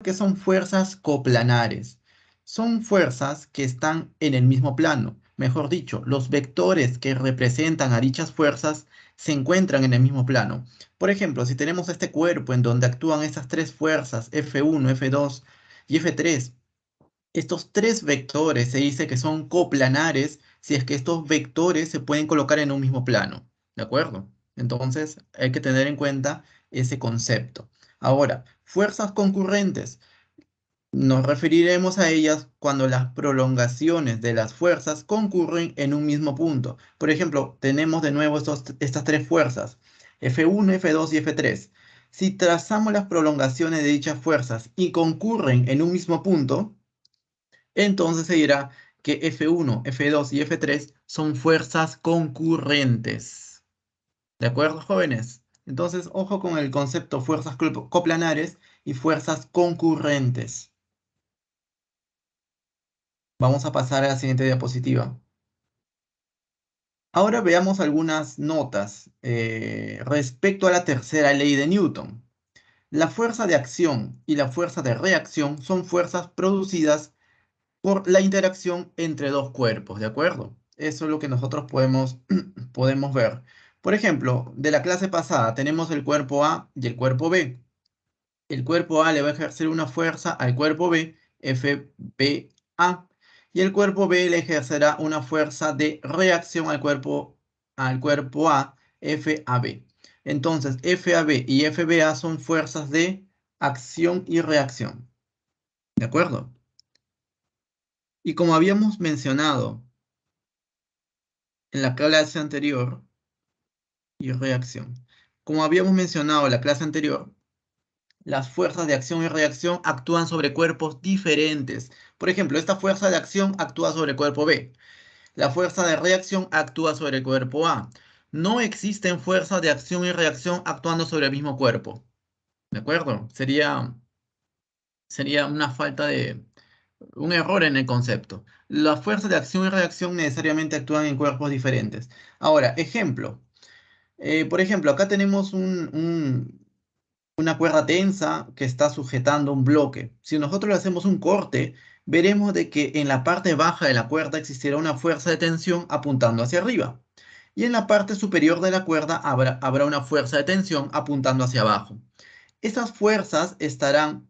¿Qué son fuerzas coplanares? Son fuerzas que están en el mismo plano. Mejor dicho, los vectores que representan a dichas fuerzas se encuentran en el mismo plano. Por ejemplo, si tenemos este cuerpo en donde actúan estas tres fuerzas, F1, F2 y F3, estos tres vectores se dice que son coplanares si es que estos vectores se pueden colocar en un mismo plano. ¿De acuerdo? Entonces hay que tener en cuenta ese concepto. Ahora, fuerzas concurrentes. Nos referiremos a ellas cuando las prolongaciones de las fuerzas concurren en un mismo punto. Por ejemplo, tenemos de nuevo estas tres fuerzas, F1, F2 y F3. Si trazamos las prolongaciones de dichas fuerzas y concurren en un mismo punto, entonces se dirá que F1, F2 y F3 son fuerzas concurrentes. ¿De acuerdo, jóvenes? Entonces, ojo con el concepto fuerzas coplanares y fuerzas concurrentes. Vamos a pasar a la siguiente diapositiva. Ahora veamos algunas notas respecto a la tercera ley de Newton. La fuerza de acción y la fuerza de reacción son fuerzas producidas por la interacción entre dos cuerpos, ¿de acuerdo? Eso es lo que nosotros podemos ver. Por ejemplo, de la clase pasada tenemos el cuerpo A y el cuerpo B. El cuerpo A le va a ejercer una fuerza al cuerpo B, FBA, y el cuerpo B le ejercerá una fuerza de reacción al cuerpo A, FAB. Entonces, FAB y FBA son fuerzas de acción y reacción. ¿De acuerdo? Y como habíamos mencionado en la clase anterior, y reacción. Como habíamos mencionado en la clase anterior, las fuerzas de acción y reacción actúan sobre cuerpos diferentes. Por ejemplo, esta fuerza de acción actúa sobre el cuerpo B. La fuerza de reacción actúa sobre el cuerpo A. No existen fuerzas de acción y reacción actuando sobre el mismo cuerpo. ¿De acuerdo? Sería una falta de... un error en el concepto. Las fuerzas de acción y reacción necesariamente actúan en cuerpos diferentes. Ahora, ejemplo. Por ejemplo, acá tenemos una cuerda tensa que está sujetando un bloque. Si nosotros le hacemos un corte, veremos de que en la parte baja de la cuerda existirá una fuerza de tensión apuntando hacia arriba. Y en la parte superior de la cuerda habrá una fuerza de tensión apuntando hacia abajo. Esas fuerzas estarán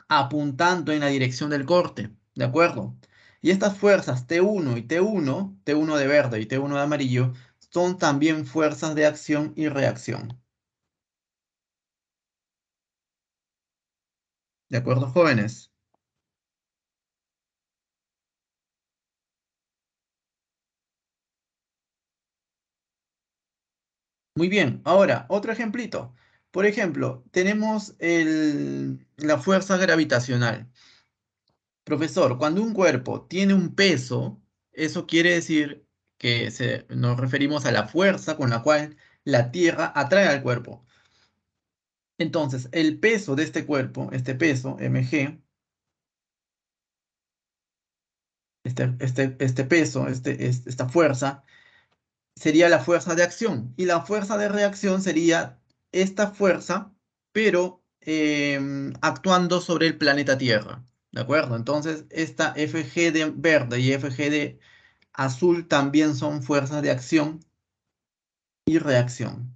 apuntando en la dirección del corte, ¿de acuerdo? Y estas fuerzas T1 y T1, T1 de verde y T1 de amarillo, son también fuerzas de acción y reacción. ¿De acuerdo, jóvenes? Muy bien, ahora otro ejemplito. Por ejemplo, tenemos la fuerza gravitacional. Profesor, cuando un cuerpo tiene un peso, eso quiere decir que nos referimos a la fuerza con la cual la Tierra atrae al cuerpo. Entonces, el peso de este cuerpo, este peso, mg, este peso, esta fuerza, sería la fuerza de acción. Y la fuerza de reacción sería esta fuerza, pero actuando sobre el planeta Tierra. ¿De acuerdo? Entonces, esta FG de verde y FG de azul también son fuerzas de acción y reacción.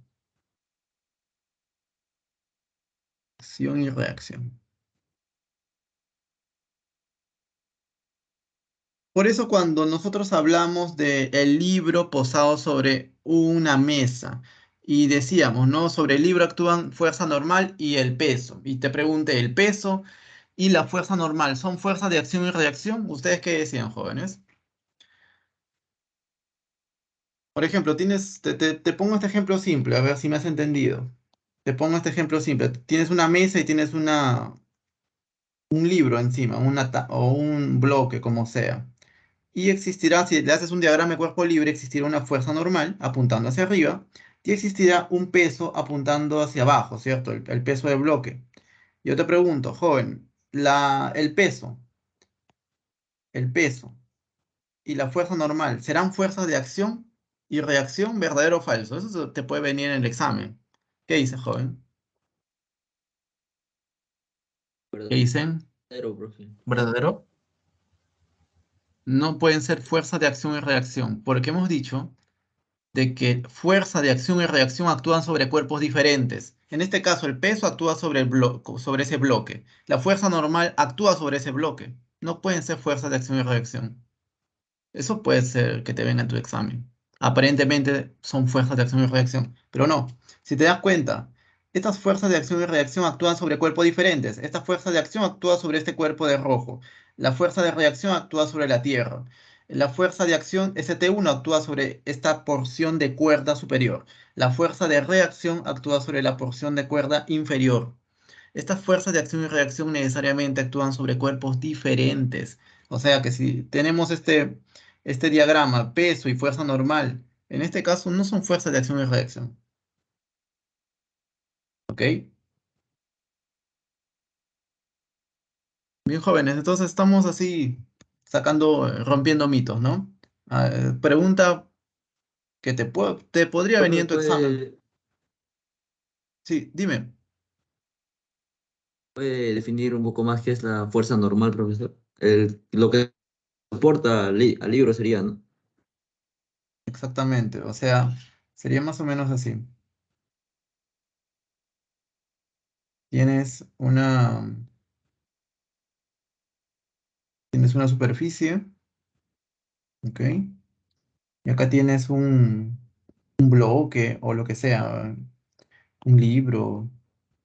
Acción y reacción. Por eso cuando nosotros hablamos del libro posado sobre una mesa y decíamos, ¿no? Sobre el libro actúan fuerza normal y el peso. Y te pregunté, ¿el peso y la fuerza normal son fuerzas de acción y reacción? ¿Ustedes qué decían, jóvenes? Por ejemplo, te pongo este ejemplo simple, a ver si me has entendido. Te pongo este ejemplo simple. Tienes una mesa y tienes un libro encima, o un bloque, como sea. Y existirá, si le haces un diagrama de cuerpo libre, existirá una fuerza normal apuntando hacia arriba y existirá un peso apuntando hacia abajo, ¿cierto? El peso del bloque. Yo te pregunto, joven, el peso y la fuerza normal, ¿serán fuerzas de acción y reacción, verdadero o falso? Eso te puede venir en el examen. ¿Qué dice, joven? ¿Qué dicen? Verdadero, profe. ¿Verdadero? No pueden ser fuerzas de acción y reacción, porque hemos dicho de que fuerza de acción y reacción actúan sobre cuerpos diferentes. En este caso, el peso actúa sobre sobre ese bloque. La fuerza normal actúa sobre ese bloque. No pueden ser fuerzas de acción y reacción. Eso puede ser que te venga en tu examen. Aparentemente son fuerzas de acción y reacción, pero no. Si te das cuenta, estas fuerzas de acción y reacción actúan sobre cuerpos diferentes. Esta fuerza de acción actúa sobre este cuerpo de rojo. La fuerza de reacción actúa sobre la Tierra. La fuerza de acción ST1 actúa sobre esta porción de cuerda superior. La fuerza de reacción actúa sobre la porción de cuerda inferior. Estas fuerzas de acción y reacción necesariamente actúan sobre cuerpos diferentes. O sea que si tenemos este diagrama, peso y fuerza normal, en este caso no son fuerzas de acción y reacción. ¿Ok? Bien, jóvenes, entonces estamos así sacando, rompiendo mitos, ¿no? Pregunta que te podría venir Profe, en tu examen. Sí, dime. ¿puede definir un poco más qué es la fuerza normal, profesor? Lo que aporta al libro sería, ¿no? Exactamente. O sea, sería más o menos así. Tienes tienes una superficie, ¿ok? Y acá tienes un bloque o lo que sea, un libro,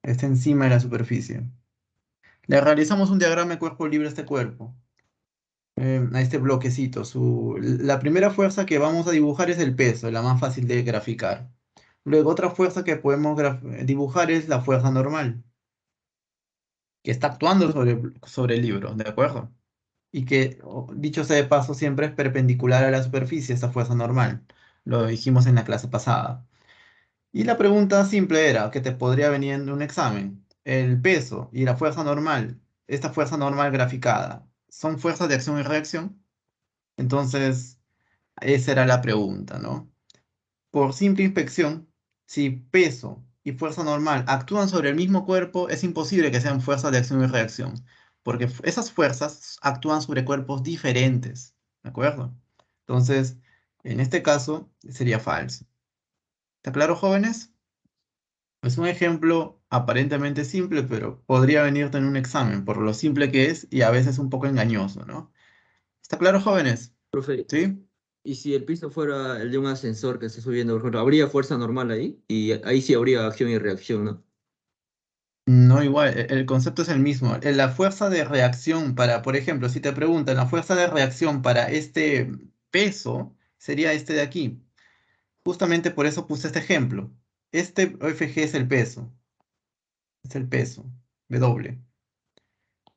está encima de la superficie. Le realizamos un diagrama de cuerpo libre a este cuerpo, a este bloquecito. La primera fuerza que vamos a dibujar es el peso, la más fácil de graficar. Luego otra fuerza que podemos dibujar es la fuerza normal, que está actuando sobre el libro, ¿de acuerdo? Y que, dicho sea de paso, siempre es perpendicular a la superficie, esta fuerza normal. Lo dijimos en la clase pasada. Y la pregunta simple era, que te podría venir en un examen, el peso y la fuerza normal, esta fuerza normal graficada, ¿son fuerzas de acción y reacción? Entonces, esa era la pregunta, ¿no? Por simple inspección, si peso y fuerza normal actúan sobre el mismo cuerpo, es imposible que sean fuerzas de acción y reacción, porque esas fuerzas actúan sobre cuerpos diferentes, ¿de acuerdo? Entonces, en este caso, sería falso. ¿Está claro, jóvenes? Es un ejemplo aparentemente simple, pero podría venirte en un examen por lo simple que es y a veces un poco engañoso, ¿no? ¿Está claro, jóvenes? Profe, ¿Sí? y si el piso fuera el de un ascensor que está subiendo, por ejemplo, ¿habría fuerza normal ahí? Y ahí sí habría acción y reacción, ¿no? No igual, el concepto es el mismo. La fuerza de reacción para, por ejemplo, si te preguntan, la fuerza de reacción para este peso sería este de aquí. Justamente por eso puse este ejemplo. Este OFG es el peso, W.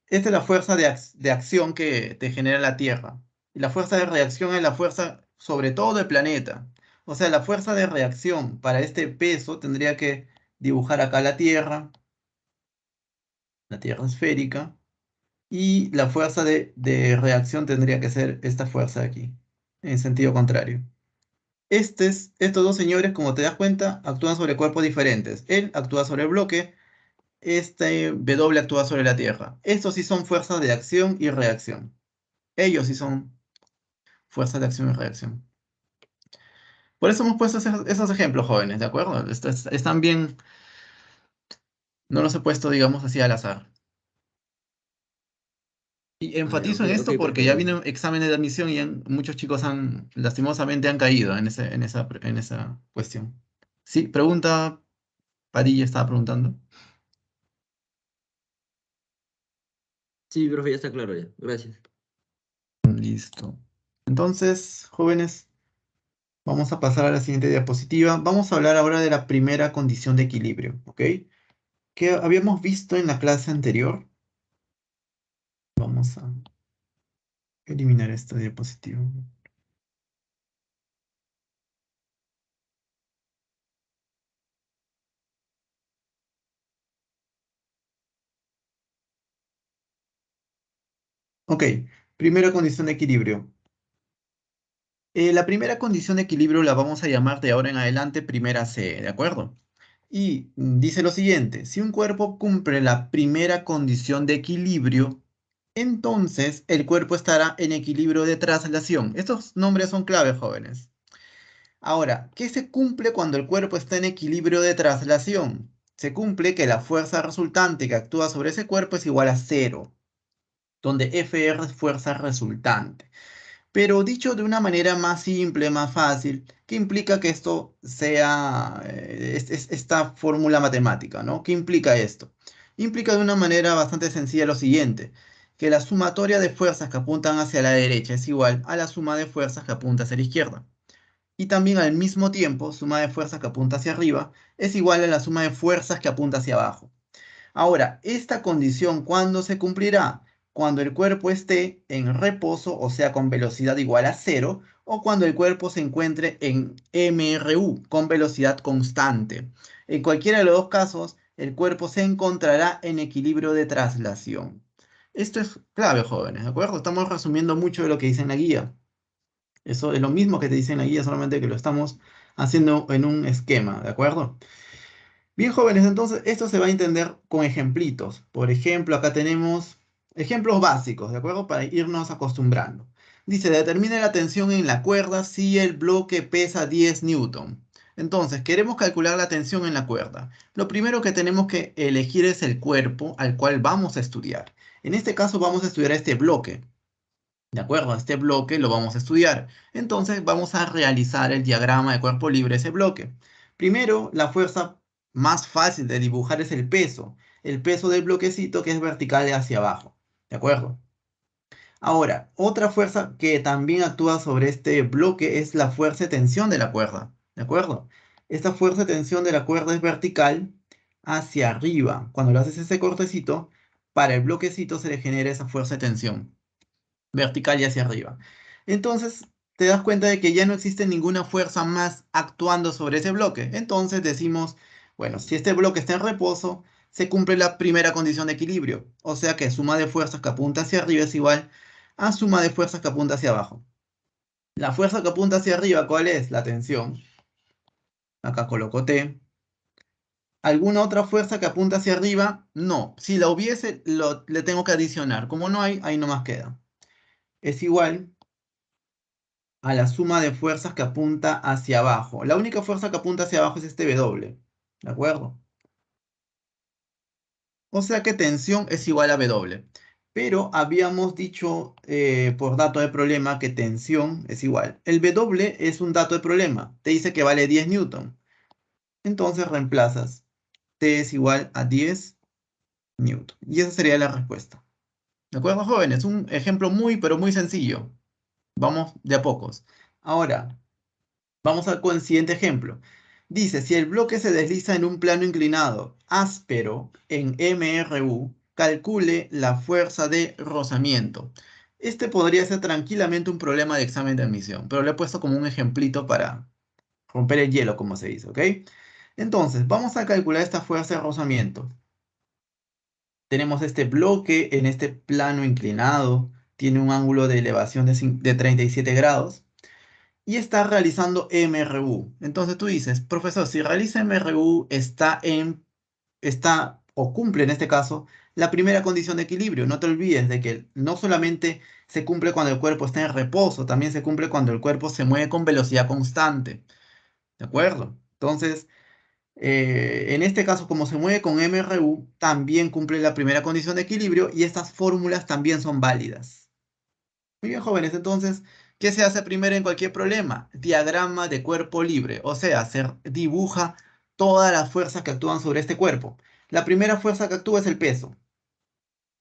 Esta es la fuerza de acción que te genera la Tierra. Y la fuerza de reacción es la fuerza sobre todo del planeta. O sea, la fuerza de reacción para este peso tendría que dibujar acá la Tierra esférica, y la fuerza de reacción tendría que ser esta fuerza de aquí, en sentido contrario. Estos dos señores, como te das cuenta, actúan sobre cuerpos diferentes. Él actúa sobre el bloque, este W actúa sobre la Tierra. Estos sí son fuerzas de acción y reacción. Ellos sí son fuerzas de acción y reacción. Por eso hemos puesto esos ejemplos, jóvenes, ¿de acuerdo? Están bien, no los he puesto, digamos así, al azar. Y Ah, ya, enfatizo ok, en ok, esto porque profe, ya gracias. vienen exámenes de admisión y muchos chicos lastimosamente han caído en esa cuestión. Sí, pregunta, Padilla estaba preguntando. Sí, profe, ya está claro ya. Gracias. Listo. Entonces, jóvenes, vamos a pasar a la siguiente diapositiva. Vamos a hablar ahora de la primera condición de equilibrio, ¿ok? Que habíamos visto en la clase anterior. Vamos a eliminar esta diapositiva. Ok, primera condición de equilibrio. La primera condición de equilibrio la vamos a llamar de ahora en adelante primera C, ¿de acuerdo? Y dice lo siguiente, si un cuerpo cumple la primera condición de equilibrio, entonces el cuerpo estará en equilibrio de traslación. Estos nombres son claves, jóvenes. Ahora, ¿qué se cumple cuando el cuerpo está en equilibrio de traslación? Se cumple que la fuerza resultante que actúa sobre ese cuerpo es igual a cero, donde Fr es fuerza resultante. Pero dicho de una manera más simple, más fácil, ¿qué implica que esto sea esta fórmula matemática, ¿no? ¿Qué implica esto? Implica de una manera bastante sencilla lo siguiente, que la sumatoria de fuerzas que apuntan hacia la derecha es igual a la suma de fuerzas que apunta hacia la izquierda. Y también al mismo tiempo, suma de fuerzas que apunta hacia arriba es igual a la suma de fuerzas que apunta hacia abajo. Ahora, esta condición, ¿cuándo se cumplirá? Cuando el cuerpo esté en reposo, o sea, con velocidad igual a cero, o cuando el cuerpo se encuentre en MRU, con velocidad constante. En cualquiera de los dos casos, el cuerpo se encontrará en equilibrio de traslación. Esto es clave, jóvenes, ¿de acuerdo? Estamos resumiendo mucho de lo que dice en la guía. Eso es lo mismo que te dice en la guía, solamente que lo estamos haciendo en un esquema, ¿de acuerdo? Bien, jóvenes, entonces esto se va a entender con ejemplitos. Por ejemplo, acá tenemos ejemplos básicos, ¿de acuerdo? Para irnos acostumbrando. Dice, determine la tensión en la cuerda si el bloque pesa 10 newton. Entonces, queremos calcular la tensión en la cuerda. Lo primero que tenemos que elegir es el cuerpo al cual vamos a estudiar. En este caso vamos a estudiar este bloque. ¿De acuerdo? Este bloque lo vamos a estudiar. Entonces vamos a realizar el diagrama de cuerpo libre, ese bloque. Primero, la fuerza más fácil de dibujar es el peso. El peso del bloquecito que es vertical de hacia abajo. ¿De acuerdo? Ahora, otra fuerza que también actúa sobre este bloque es la fuerza de tensión de la cuerda. ¿De acuerdo? Esta fuerza de tensión de la cuerda es vertical hacia arriba. Cuando lo haces ese cortecito, para el bloquecito se le genera esa fuerza de tensión vertical y hacia arriba. Entonces, te das cuenta de que ya no existe ninguna fuerza más actuando sobre ese bloque. Entonces decimos, bueno, si este bloque está en reposo, se cumple la primera condición de equilibrio. O sea que suma de fuerzas que apunta hacia arriba es igual a suma de fuerzas que apunta hacia abajo. La fuerza que apunta hacia arriba, ¿cuál es? La tensión. Acá coloco T. ¿Alguna otra fuerza que apunta hacia arriba? No. Si la hubiese, le tengo que adicionar. Como no hay, ahí nomás queda. Es igual a la suma de fuerzas que apunta hacia abajo. La única fuerza que apunta hacia abajo es este W, ¿de acuerdo? O sea que tensión es igual a W. Pero habíamos dicho por dato de problema que tensión es igual. El W es un dato de problema. Te dice que vale 10 newton. Entonces reemplazas. T es igual a 10 newton. Y esa sería la respuesta. ¿De acuerdo, jóvenes? Un ejemplo muy, pero muy sencillo. Vamos de a pocos. Ahora, vamos al siguiente ejemplo. Dice, si el bloque se desliza en un plano inclinado áspero en MRU, calcule la fuerza de rozamiento. Este podría ser tranquilamente un problema de examen de admisión, pero lo he puesto como un ejemplito para romper el hielo, como se dice, ¿ok? Entonces, vamos a calcular esta fuerza de rozamiento. Tenemos este bloque en este plano inclinado, tiene un ángulo de elevación de 37 grados y está realizando MRU. Entonces tú dices, profesor, si realiza MRU está o cumple en este caso la primera condición de equilibrio. No te olvides de que no solamente se cumple cuando el cuerpo está en reposo, también se cumple cuando el cuerpo se mueve con velocidad constante. ¿De acuerdo? Entonces, en este caso, como se mueve con MRU, también cumple la primera condición de equilibrio y estas fórmulas también son válidas. Muy bien, jóvenes, entonces, ¿qué se hace primero en cualquier problema? Diagrama de cuerpo libre, o sea, se dibuja todas las fuerzas que actúan sobre este cuerpo. La primera fuerza que actúa es el peso.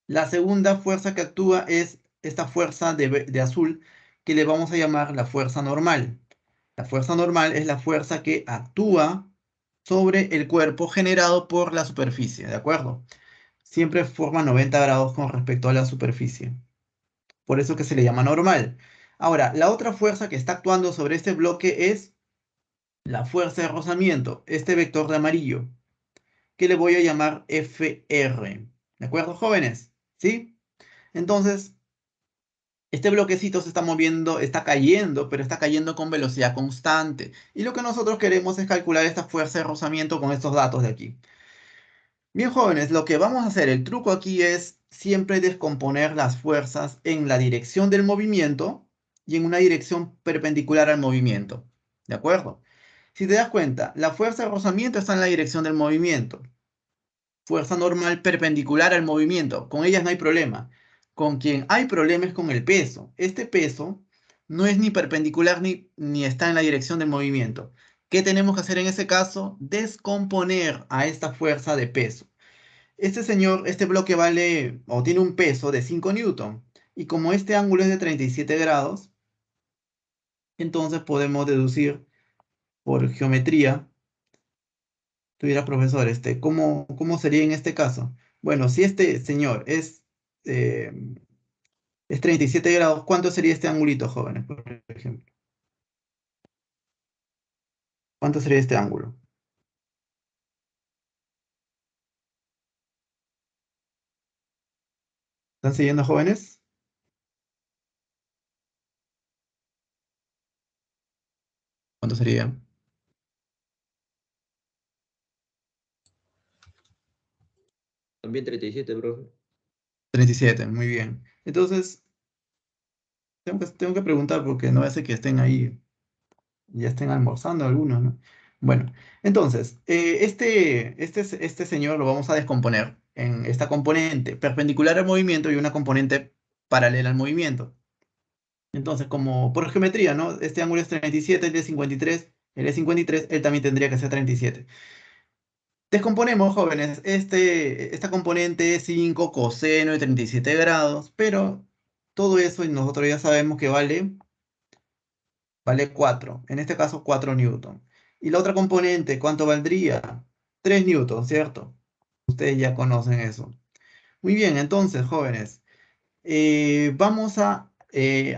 La segunda fuerza que actúa es esta fuerza de azul, que le vamos a llamar la fuerza normal. La fuerza normal es la fuerza que actúa sobre el cuerpo generado por la superficie, ¿de acuerdo? Siempre forma 90 grados con respecto a la superficie. Por eso que se le llama normal. Ahora, la otra fuerza que está actuando sobre este bloque es la fuerza de rozamiento, este vector de amarillo, que le voy a llamar FR. ¿De acuerdo, jóvenes? ¿Sí? Entonces, Este bloquecito se está moviendo, está cayendo, pero está cayendo con velocidad constante. Y lo que nosotros queremos es calcular esta fuerza de rozamiento con estos datos de aquí. Bien, jóvenes, lo que vamos a hacer, el truco aquí es siempre descomponer las fuerzas en la dirección del movimiento y en una dirección perpendicular al movimiento. ¿De acuerdo? Si te das cuenta, la fuerza de rozamiento está en la dirección del movimiento. Fuerza normal perpendicular al movimiento. Con ellas no hay problema. Con quien hay problema es con el peso. Este peso no es ni perpendicular ni está en la dirección del movimiento. ¿Qué tenemos que hacer en ese caso? Descomponer a esta fuerza de peso. Este bloque vale o tiene un peso de 5 newton. Y como este ángulo es de 37 grados, entonces podemos deducir por geometría. Tuviera profesor, ¿cómo sería en este caso? Bueno, si este señor eh, es 37 grados, ¿cuánto sería este angulito, jóvenes, por ejemplo? ¿Cuánto sería este ángulo? ¿Están siguiendo, jóvenes? ¿Cuánto sería? También 37, profe. 37, muy bien. Entonces, tengo que preguntar porque no hace que estén ahí, ya estén almorzando algunos, ¿no? Bueno, entonces, este señor lo vamos a descomponer en esta componente perpendicular al movimiento y una componente paralela al movimiento. Entonces, como por geometría, ¿no? Este ángulo es 37, el de 53, el de 53, él también tendría que ser 37. Descomponemos, jóvenes, esta componente es 5 coseno de 37 grados, pero todo eso y nosotros ya sabemos que vale 4, en este caso 4 newton. Y la otra componente, ¿cuánto valdría? 3 newton, ¿cierto? Ustedes ya conocen eso. Muy bien, entonces, jóvenes. Vamos a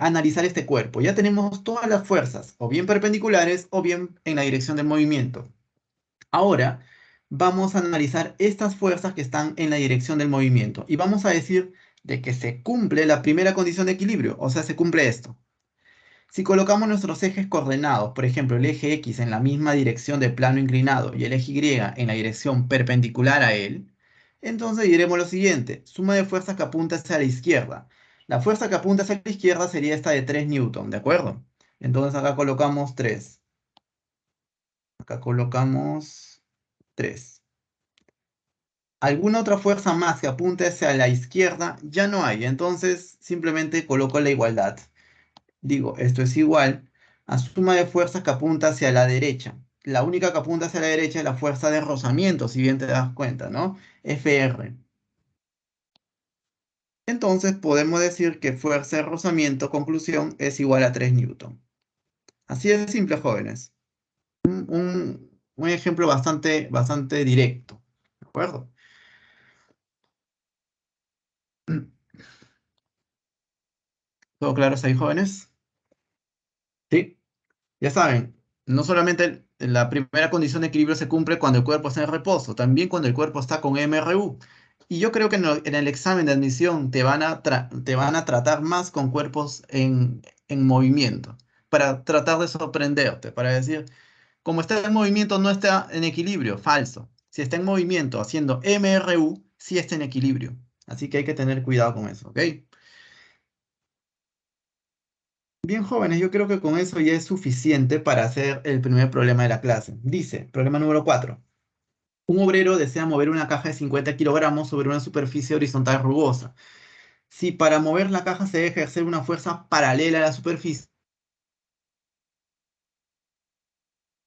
analizar este cuerpo. Ya tenemos todas las fuerzas, o bien perpendiculares o bien en la dirección del movimiento. Ahora vamos a analizar estas fuerzas que están en la dirección del movimiento y vamos a decir de que se cumple la primera condición de equilibrio, o sea, se cumple esto. Si colocamos nuestros ejes coordenados, por ejemplo, el eje X en la misma dirección del plano inclinado y el eje Y en la dirección perpendicular a él, entonces diremos lo siguiente, suma de fuerzas que apunta hacia la izquierda. La fuerza que apunta hacia la izquierda sería esta de 3 newton, ¿de acuerdo? Entonces acá colocamos 3. Acá colocamos 3. ¿Alguna otra fuerza más que apunte hacia la izquierda? Ya no hay, entonces simplemente coloco la igualdad. Digo, esto es igual a suma de fuerzas que apunta hacia la derecha. La única que apunta hacia la derecha es la fuerza de rozamiento, si bien te das cuenta, ¿no? Fr. Entonces podemos decir que fuerza de rozamiento, conclusión, es igual a 3 newton. Así de simple, jóvenes. Un ejemplo bastante directo. ¿De acuerdo? ¿Todo claro hasta ahí, jóvenes? Sí. Ya saben, no solamente la primera condición de equilibrio se cumple cuando el cuerpo está en reposo, también cuando el cuerpo está con MRU. Y yo creo que en el examen de admisión te van a tratar más con cuerpos en movimiento, para tratar de sorprenderte, para decir, como está en movimiento no está en equilibrio, falso. Si está en movimiento haciendo MRU, sí está en equilibrio. Así que hay que tener cuidado con eso, ¿ok? Bien, jóvenes, yo creo que con eso ya es suficiente para hacer el primer problema de la clase. Dice, problema número 4. Un obrero desea mover una caja de 50 kilogramos sobre una superficie horizontal rugosa. Si para mover la caja se debe ejercer una fuerza paralela a la superficie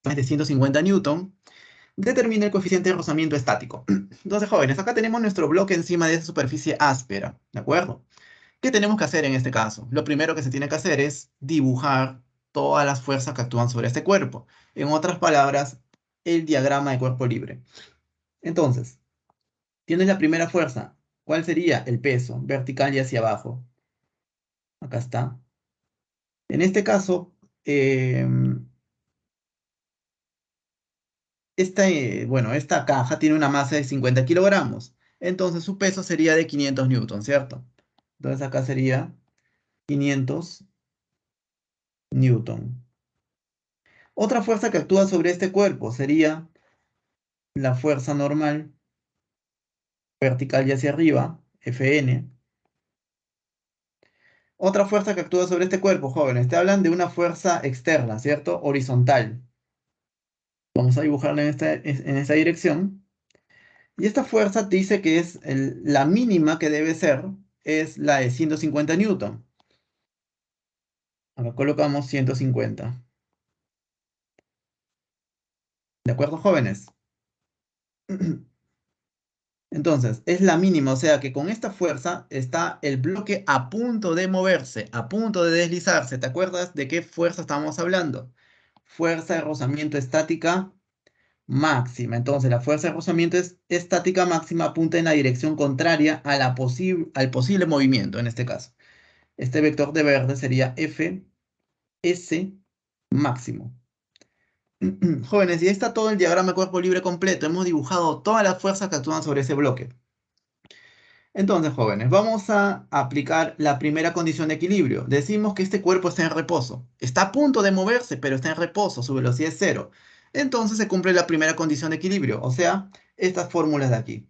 de 150 newton, determina el coeficiente de rozamiento estático. Entonces, jóvenes, acá tenemos nuestro bloque encima de esa superficie áspera, ¿de acuerdo? ¿Qué tenemos que hacer en este caso? Lo primero que se tiene que hacer es dibujar todas las fuerzas que actúan sobre este cuerpo. En otras palabras, el diagrama de cuerpo libre. Entonces, tienes la primera fuerza. ¿Cuál sería? El peso, vertical y hacia abajo. Acá está. En este caso, esta caja tiene una masa de 50 kilogramos. Entonces, su peso sería de 500 newton, ¿cierto? Entonces, acá sería 500 Newton. Otra fuerza que actúa sobre este cuerpo sería la fuerza normal, vertical y hacia arriba, Fn. Otra fuerza que actúa sobre este cuerpo, jóvenes, te hablan de una fuerza externa, ¿cierto? Horizontal. Vamos a dibujarla en esta dirección. Y esta fuerza te dice que es la mínima que debe ser, es la de 150 newton. Acá colocamos 150. ¿De acuerdo, jóvenes? Entonces, es la mínima, o sea que con esta fuerza está el bloque a punto de moverse, a punto de deslizarse. ¿Te acuerdas de qué fuerza estábamos hablando? Fuerza de rozamiento estática máxima. Entonces, la fuerza de rozamiento estática máxima apunta en la dirección contraria a al posible movimiento, en este caso. Este vector de verde sería Fs máximo. Jóvenes, y ahí está todo el diagrama de cuerpo libre completo. Hemos dibujado todas las fuerzas que actúan sobre ese bloque. Entonces, jóvenes, vamos a aplicar la primera condición de equilibrio. Decimos que este cuerpo está en reposo. Está a punto de moverse, pero está en reposo. Su velocidad es cero. Entonces se cumple la primera condición de equilibrio, o sea, estas fórmulas de aquí.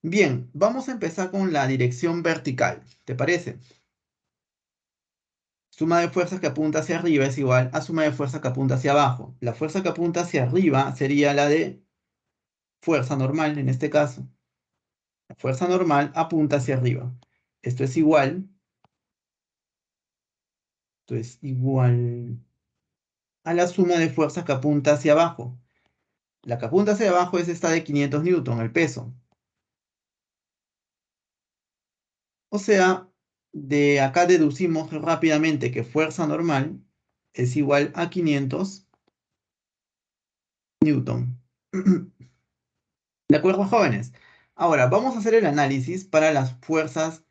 Bien, vamos a empezar con la dirección vertical. ¿Te parece? Suma de fuerzas que apunta hacia arriba es igual a suma de fuerzas que apunta hacia abajo. La fuerza que apunta hacia arriba sería la de fuerza normal, en este caso. La fuerza normal apunta hacia arriba. Esto es igual, esto es igual a la suma de fuerzas que apunta hacia abajo. La que apunta hacia abajo es esta de 500 newton, el peso. O sea, de acá deducimos rápidamente que fuerza normal es igual a 500 newton. ¿De acuerdo, jóvenes? Ahora, vamos a hacer el análisis para las fuerzas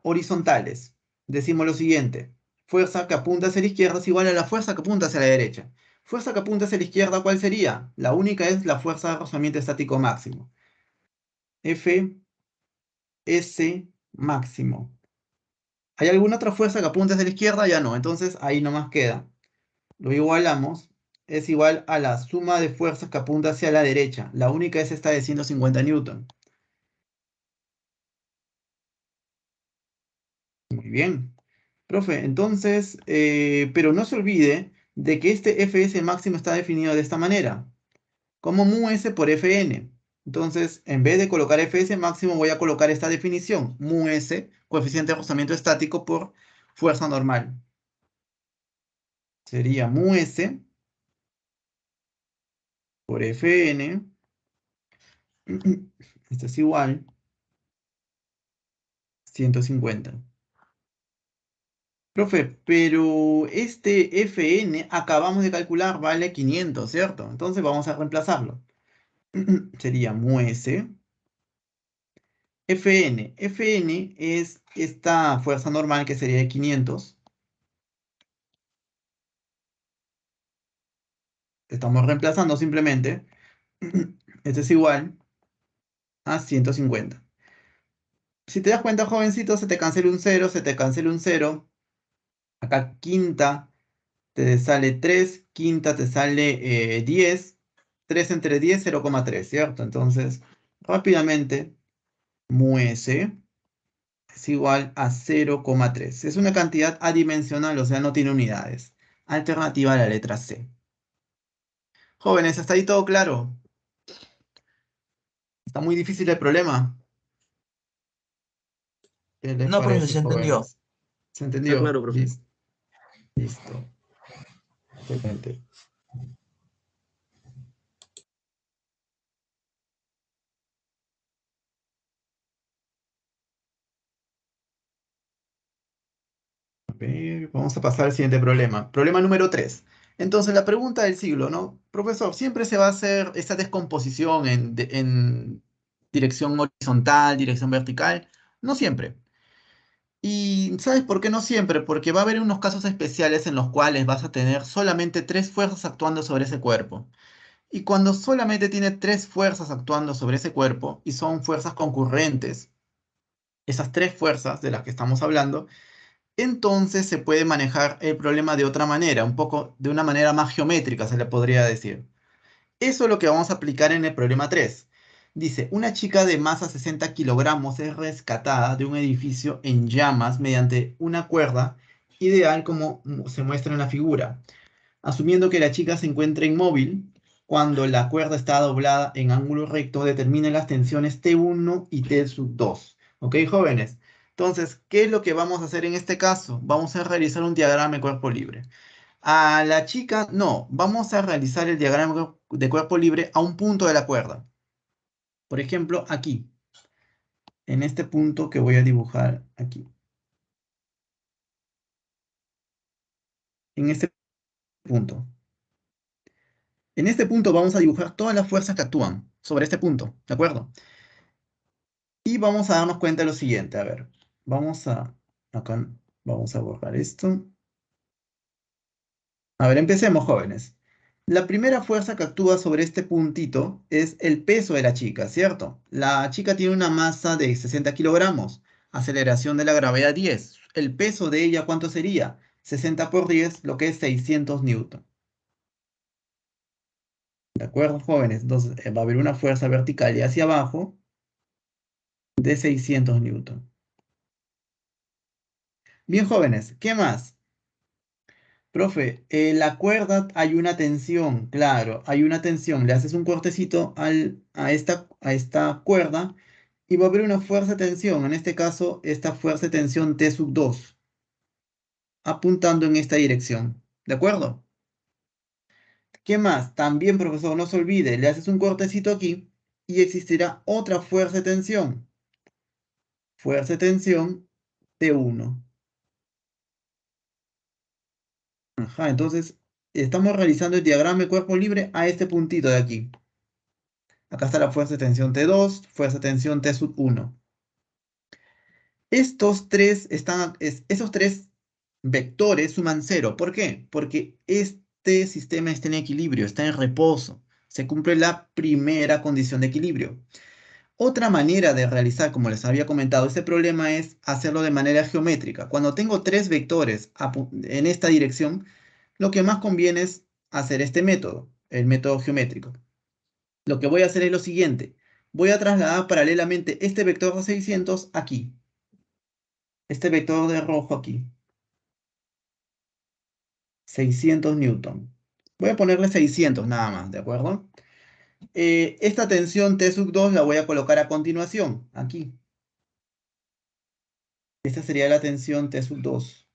horizontales. Decimos lo siguiente. Fuerza que apunta hacia la izquierda es igual a la fuerza que apunta hacia la derecha. Fuerza que apunta hacia la izquierda, ¿cuál sería? La única es la fuerza de rozamiento estático máximo. Fs máximo. ¿Hay alguna otra fuerza que apunte hacia la izquierda? Ya no. Entonces ahí nomás queda. Lo igualamos. Es igual a la suma de fuerzas que apunta hacia la derecha. La única es esta de 150 newton. Muy bien. Profe, entonces, pero no se olvide de que este Fs máximo está definido de esta manera, como mu s por Fn. Entonces, en vez de colocar Fs máximo, voy a colocar esta definición, mu s, coeficiente de rozamiento estático por fuerza normal. Sería mu s por Fn. Esto es igual 150. Profe, pero este Fn acabamos de calcular vale 500, ¿cierto? Entonces vamos a reemplazarlo. Sería mu s. Fn es esta fuerza normal que sería de 500. Estamos reemplazando simplemente. Esto es igual a 150. Si te das cuenta, jovencito, se te cancela un cero, se te cancela un cero. Acá quinta te sale 3, quinta te sale 10. 3 entre 10, 0,3, ¿cierto? Entonces, rápidamente, mu s es igual a 0,3. Es una cantidad adimensional, o sea, no tiene unidades. Alternativa a la letra C. Jóvenes, ¿hasta ahí todo claro? ¿Está muy difícil el problema? ¿Qué les No, profe, parece, se entendió. jóvenes? ¿Se Está entendió? claro, profe. Listo. Listo. Excelente. A ver, vamos a pasar al siguiente problema. Problema número 3. Entonces, la pregunta del siglo, ¿no? Profesor, ¿siempre se va a hacer esta descomposición en dirección horizontal, dirección vertical? No siempre. ¿Y sabes por qué no siempre? Porque va a haber unos casos especiales en los cuales vas a tener solamente tres fuerzas actuando sobre ese cuerpo. Y cuando solamente tiene tres fuerzas actuando sobre ese cuerpo, y son fuerzas concurrentes, esas tres fuerzas de las que estamos hablando, entonces se puede manejar el problema de otra manera, un poco de una manera más geométrica, se le podría decir. Eso es lo que vamos a aplicar en el problema 3. Dice, una chica de masa 60 kilogramos es rescatada de un edificio en llamas mediante una cuerda ideal como se muestra en la figura, asumiendo que la chica se encuentra inmóvil. Cuando la cuerda está doblada en ángulo recto, determine las tensiones T1 y T2. ¿Ok, jóvenes? Entonces, ¿qué es lo que vamos a hacer en este caso? Vamos a realizar un diagrama de cuerpo libre. A la chica, no, vamos a realizar el diagrama de cuerpo libre a un punto de la cuerda. Por ejemplo, aquí, en este punto que voy a dibujar aquí. En este punto. En este punto vamos a dibujar todas las fuerzas que actúan sobre este punto, ¿de acuerdo? Y vamos a darnos cuenta de lo siguiente, a ver, acá vamos a borrar esto. A ver, empecemos, jóvenes. La primera fuerza que actúa sobre este puntito es el peso de la chica, ¿cierto? La chica tiene una masa de 60 kilogramos, aceleración de la gravedad 10. ¿El peso de ella cuánto sería? 60 por 10, lo que es 600 newton. ¿De acuerdo, jóvenes? Entonces va a haber una fuerza vertical y hacia abajo de 600 newton. Bien, jóvenes, ¿qué más? Profe, la cuerda hay una tensión, claro, hay una tensión. Le haces un cortecito a esta cuerda y va a haber una fuerza de tensión. En este caso, esta fuerza de tensión T sub 2, apuntando en esta dirección. ¿De acuerdo? ¿Qué más? También, profesor, no se olvide, le haces un cortecito aquí y existirá otra fuerza de tensión. Fuerza de tensión T1. Ajá, entonces estamos realizando el diagrama de cuerpo libre a este puntito de aquí. Acá está la fuerza de tensión T2, fuerza de tensión T sub 1. Esos tres vectores suman cero. ¿Por qué? Porque este sistema está en equilibrio, está en reposo. Se cumple la primera condición de equilibrio. Otra manera de realizar, como les había comentado, este problema es hacerlo de manera geométrica. Cuando tengo tres vectores en esta dirección, lo que más conviene es hacer este método, el método geométrico. Lo que voy a hacer es lo siguiente. Voy a trasladar paralelamente este vector de 600 aquí. Este vector de rojo aquí. 600 newton. Voy a ponerle 600 nada más, ¿de acuerdo? Esta tensión T sub 2 la voy a colocar a continuación, aquí. Esta sería la tensión T sub 2.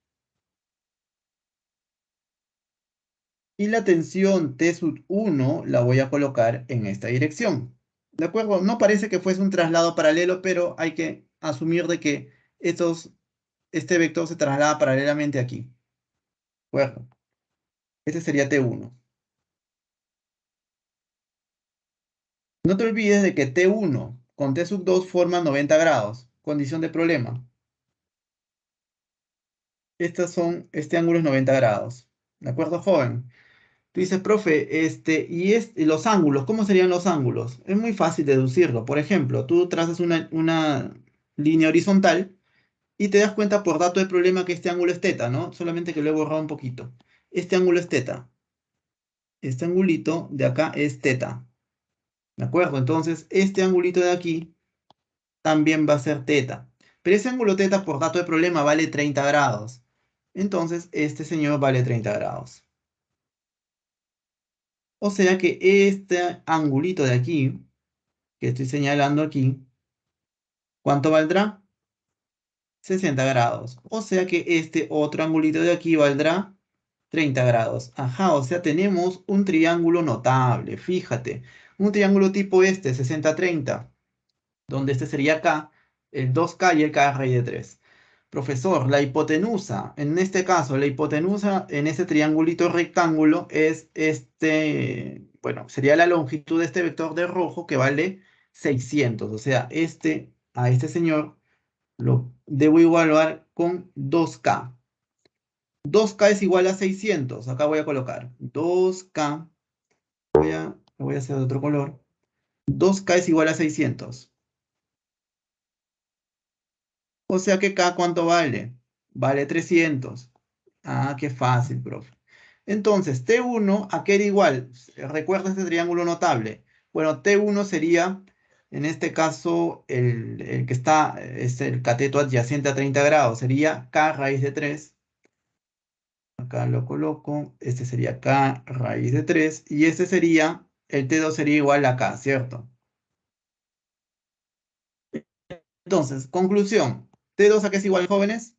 Y la tensión T sub 1 la voy a colocar en esta dirección. ¿De acuerdo? No parece que fuese un traslado paralelo, pero hay que asumir de que este vector se traslada paralelamente aquí. ¿De acuerdo? Este sería T1. No te olvides de que T1 con T sub 2 forman 90 grados. Condición de problema. Este ángulo es 90 grados. ¿De acuerdo, joven? Tú dices, profe, y los ángulos, ¿cómo serían los ángulos? Es muy fácil deducirlo. Por ejemplo, tú trazas una línea horizontal y te das cuenta por dato de problema que este ángulo es teta, ¿no? Solamente que lo he borrado un poquito. Este ángulo es teta. Este angulito de acá es teta. ¿De acuerdo? Entonces, este angulito de aquí también va a ser teta. Pero ese ángulo teta por dato de problema vale 30 grados. Entonces, este señor vale 30 grados. O sea que este angulito de aquí, que estoy señalando aquí, ¿cuánto valdrá? 60 grados. O sea que este otro angulito de aquí valdrá 30 grados. Ajá, o sea, tenemos un triángulo notable, fíjate. Un triángulo tipo este, 60-30, donde este sería K, el 2K y el K raíz de 3. Profesor, la hipotenusa, en este caso, la hipotenusa en este triangulito rectángulo es bueno, sería la longitud de este vector de rojo que vale 600. O sea, a este señor lo debo evaluar con 2K. 2K es igual a 600. Acá voy a colocar 2K. Voy a hacer de otro color. 2K es igual a 600. O sea que K, ¿cuánto vale? vale 300. Ah, qué fácil, profe. Entonces, T1, ¿a qué era igual? Recuerda este triángulo notable. Bueno, T1 sería, en este caso, el que está, es el cateto adyacente a 30 grados. Sería K raíz de 3. Acá lo coloco. Este sería K raíz de 3. Y este sería, el T2 sería igual a K, ¿cierto? Entonces, conclusión. ¿T2 a qué es igual, jóvenes?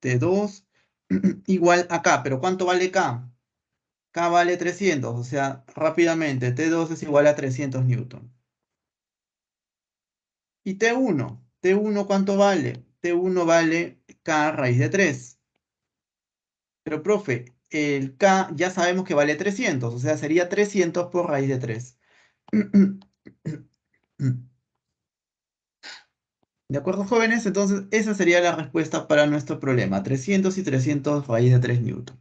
T2 igual a K. ¿Pero cuánto vale K? K vale 300, o sea, rápidamente, T2 es igual a 300 newton. ¿Y T1? ¿T1 cuánto vale? T1 vale K raíz de 3. Pero, profe, el K ya sabemos que vale 300, o sea, sería 300 por raíz de 3. ¿De acuerdo, jóvenes? Entonces, esa sería la respuesta para nuestro problema. 300 y 300 raíz de 3 newton.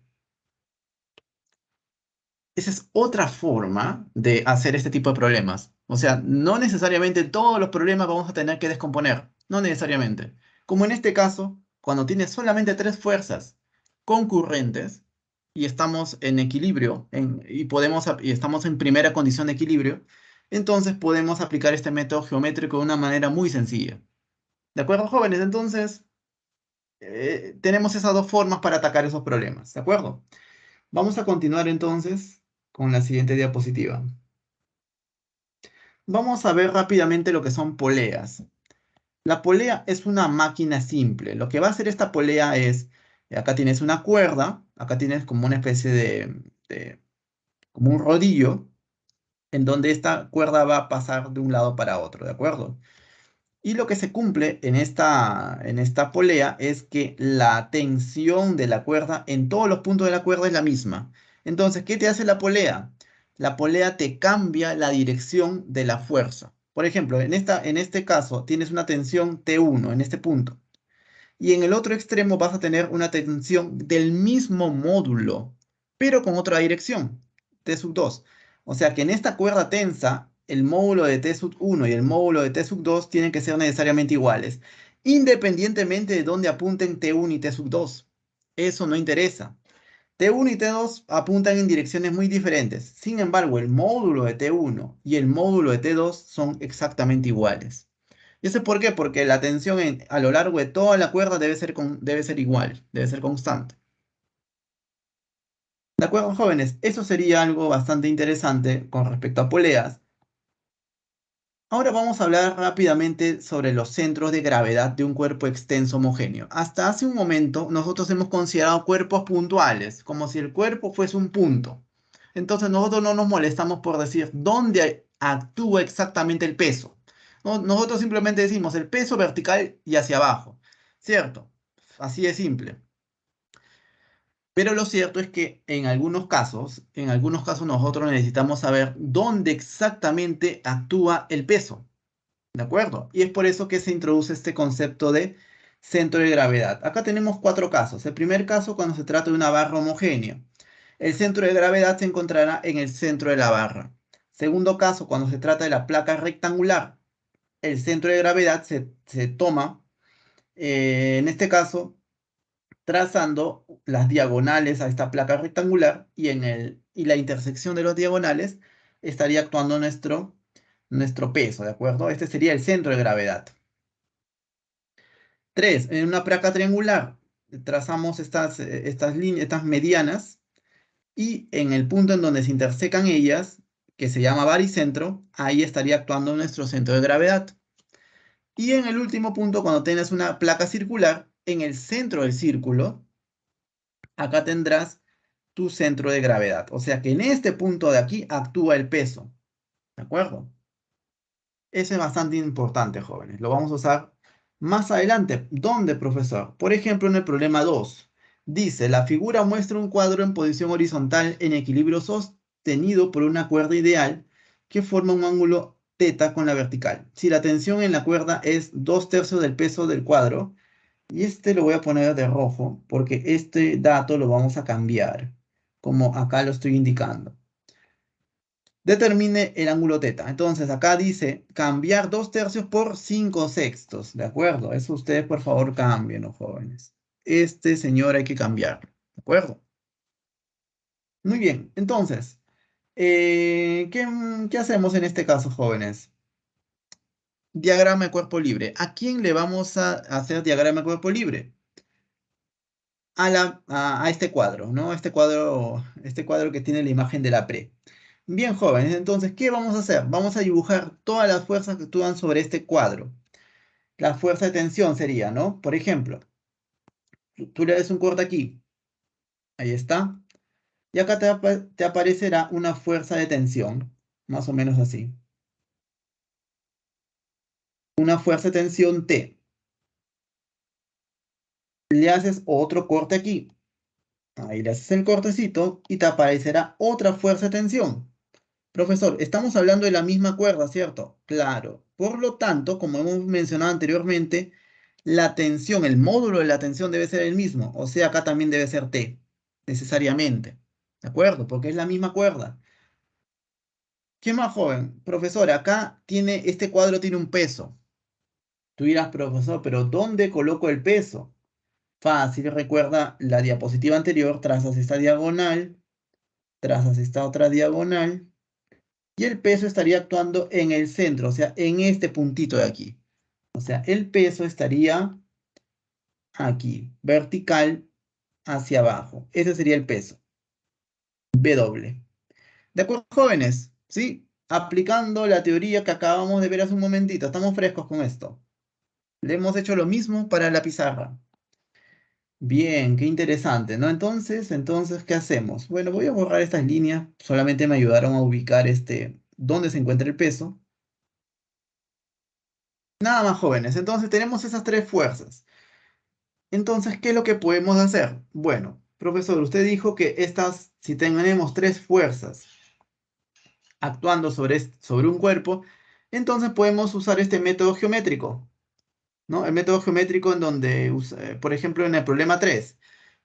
Esa es otra forma de hacer este tipo de problemas. O sea, no necesariamente todos los problemas vamos a tener que descomponer. No necesariamente. Como en este caso, cuando tienes solamente tres fuerzas concurrentes y estamos en equilibrio y estamos en primera condición de equilibrio, entonces podemos aplicar este método geométrico de una manera muy sencilla. ¿De acuerdo, jóvenes? Entonces, tenemos esas dos formas para atacar esos problemas. ¿De acuerdo? Vamos a continuar entonces con la siguiente diapositiva. Vamos a ver rápidamente lo que son poleas. La polea es una máquina simple. Lo que va a hacer esta polea es, acá tienes una cuerda, acá tienes como una especie como un rodillo, en donde esta cuerda va a pasar de un lado para otro, ¿de acuerdo? Y lo que se cumple en esta polea es que la tensión de la cuerda en todos los puntos de la cuerda es la misma. Entonces, ¿qué te hace la polea? La polea te cambia la dirección de la fuerza. Por ejemplo, en este caso tienes una tensión T1 en este punto. Y en el otro extremo vas a tener una tensión del mismo módulo, pero con otra dirección, T sub 2. O sea que en esta cuerda tensa, el módulo de T sub 1 y el módulo de T sub 2 tienen que ser necesariamente iguales, independientemente de dónde apunten T1 y T sub 2. Eso no interesa. T1 y T2 apuntan en direcciones muy diferentes. Sin embargo, el módulo de T1 y el módulo de T2 son exactamente iguales. ¿Y eso por qué? Porque la tensión a lo largo de toda la cuerda debe ser igual, debe ser constante. ¿De acuerdo, jóvenes? Eso sería algo bastante interesante con respecto a poleas. Ahora vamos a hablar rápidamente sobre los centros de gravedad de un cuerpo extenso homogéneo. Hasta hace un momento nosotros hemos considerado cuerpos puntuales, como si el cuerpo fuese un punto. Entonces nosotros no nos molestamos por decir dónde actúa exactamente el peso. Nosotros simplemente decimos el peso vertical y hacia abajo. ¿Cierto? Así de simple. Pero lo cierto es que en algunos casos nosotros necesitamos saber dónde exactamente actúa el peso. ¿De acuerdo? Y es por eso que se introduce este concepto de centro de gravedad. Acá tenemos cuatro casos. El primer caso cuando se trata de una barra homogénea. El centro de gravedad se encontrará en el centro de la barra. Segundo caso, cuando se trata de la placa rectangular. El centro de gravedad se toma, en este caso, trazando las diagonales a esta placa rectangular y la intersección de los diagonales estaría actuando nuestro peso, ¿de acuerdo? Este sería el centro de gravedad. 3. En una placa triangular trazamos estas líneas, estas medianas, y en el punto en donde se intersecan ellas, que se llama baricentro, ahí estaría actuando nuestro centro de gravedad. Y en el último punto, cuando tienes una placa circular, en el centro del círculo, acá tendrás tu centro de gravedad. O sea que en este punto de aquí actúa el peso. ¿De acuerdo? Eso es bastante importante, jóvenes. Lo vamos a usar más adelante. ¿Dónde, profesor? Por ejemplo, en el problema 2. Dice, la figura muestra un cuadro en posición horizontal en equilibrio sostenido por una cuerda ideal que forma un ángulo teta con la vertical. Si la tensión en la cuerda es 2/3 del peso del cuadro, y este lo voy a poner de rojo porque este dato lo vamos a cambiar, como acá lo estoy indicando. Determine el ángulo teta. Entonces acá dice cambiar 2/3 por 5/6. ¿De acuerdo? Eso ustedes por favor cámbienlo, jóvenes. este señor hay que cambiarlo, ¿de acuerdo? Muy bien, entonces, ¿qué hacemos en este caso, jóvenes? Diagrama de cuerpo libre. ¿A quién le vamos a hacer diagrama de cuerpo libre? A este cuadro, ¿no? Este cuadro que tiene la imagen de la pre. Bien, jóvenes, entonces, ¿qué vamos a hacer? Vamos a dibujar todas las fuerzas que actúan sobre este cuadro. La fuerza de tensión sería, ¿no? Por ejemplo, tú le das un corte aquí. Ahí está. Y acá te aparecerá una fuerza de tensión, más o menos así. Una fuerza de tensión T. Le haces otro corte aquí. Ahí le haces el cortecito y te aparecerá otra fuerza de tensión. Profesor, estamos hablando de la misma cuerda, ¿cierto? Claro. Por lo tanto, como hemos mencionado anteriormente, la tensión, el módulo de la tensión debe ser el mismo. O sea, acá también debe ser T, necesariamente. ¿De acuerdo? Porque es la misma cuerda. ¿Qué más, joven? Profesor, acá este cuadro tiene un peso. Tú dirás, profesor, pero ¿dónde coloco el peso? Fácil, recuerda la diapositiva anterior, trazas esta diagonal, trazas esta otra diagonal, y el peso estaría actuando en el centro, o sea, en este puntito de aquí. O sea, el peso estaría aquí, vertical hacia abajo. Ese sería el peso, W. ¿De acuerdo, jóvenes? ¿Sí? Aplicando la teoría que acabamos de ver hace un momentito. Estamos frescos con esto. Le hemos hecho lo mismo para la pizarra. Bien, qué interesante, ¿no? Entonces, ¿qué hacemos? Bueno, voy a borrar estas líneas. Solamente me ayudaron a ubicar dónde se encuentra el peso. Nada más, jóvenes. Entonces, tenemos esas tres fuerzas. Entonces, ¿qué es lo que podemos hacer? Bueno, profesor, usted dijo que si tenemos tres fuerzas actuando sobre un cuerpo, entonces podemos usar este método geométrico, ¿no? El método geométrico en donde, por ejemplo, en el problema 3.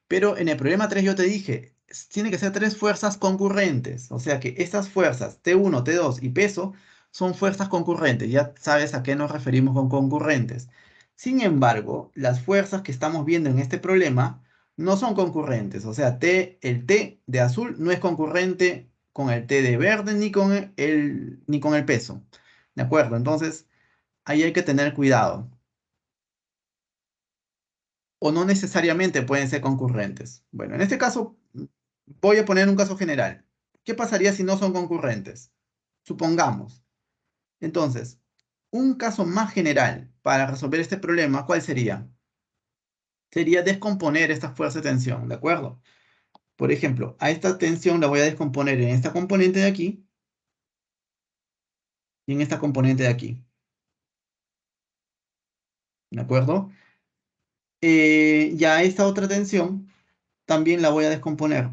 Pero en el problema 3 yo te dije, tiene que ser tres fuerzas concurrentes. O sea que estas fuerzas, T1, T2 y peso, son fuerzas concurrentes. Ya sabes a qué nos referimos con concurrentes. Sin embargo, las fuerzas que estamos viendo en este problema no son concurrentes. O sea, el T de azul no es concurrente con el T de verde ni con el peso. ¿De acuerdo? Entonces, ahí hay que tener cuidado. O no necesariamente pueden ser concurrentes. Bueno, en este caso voy a poner un caso general. ¿Qué pasaría si no son concurrentes? Supongamos. Entonces, un caso más general para resolver este problema, ¿cuál sería? Sería descomponer esta fuerza de tensión, ¿de acuerdo? Por ejemplo, a esta tensión la voy a descomponer en esta componente de aquí y en esta componente de aquí, ¿de acuerdo? Ya esta otra tensión también la voy a descomponer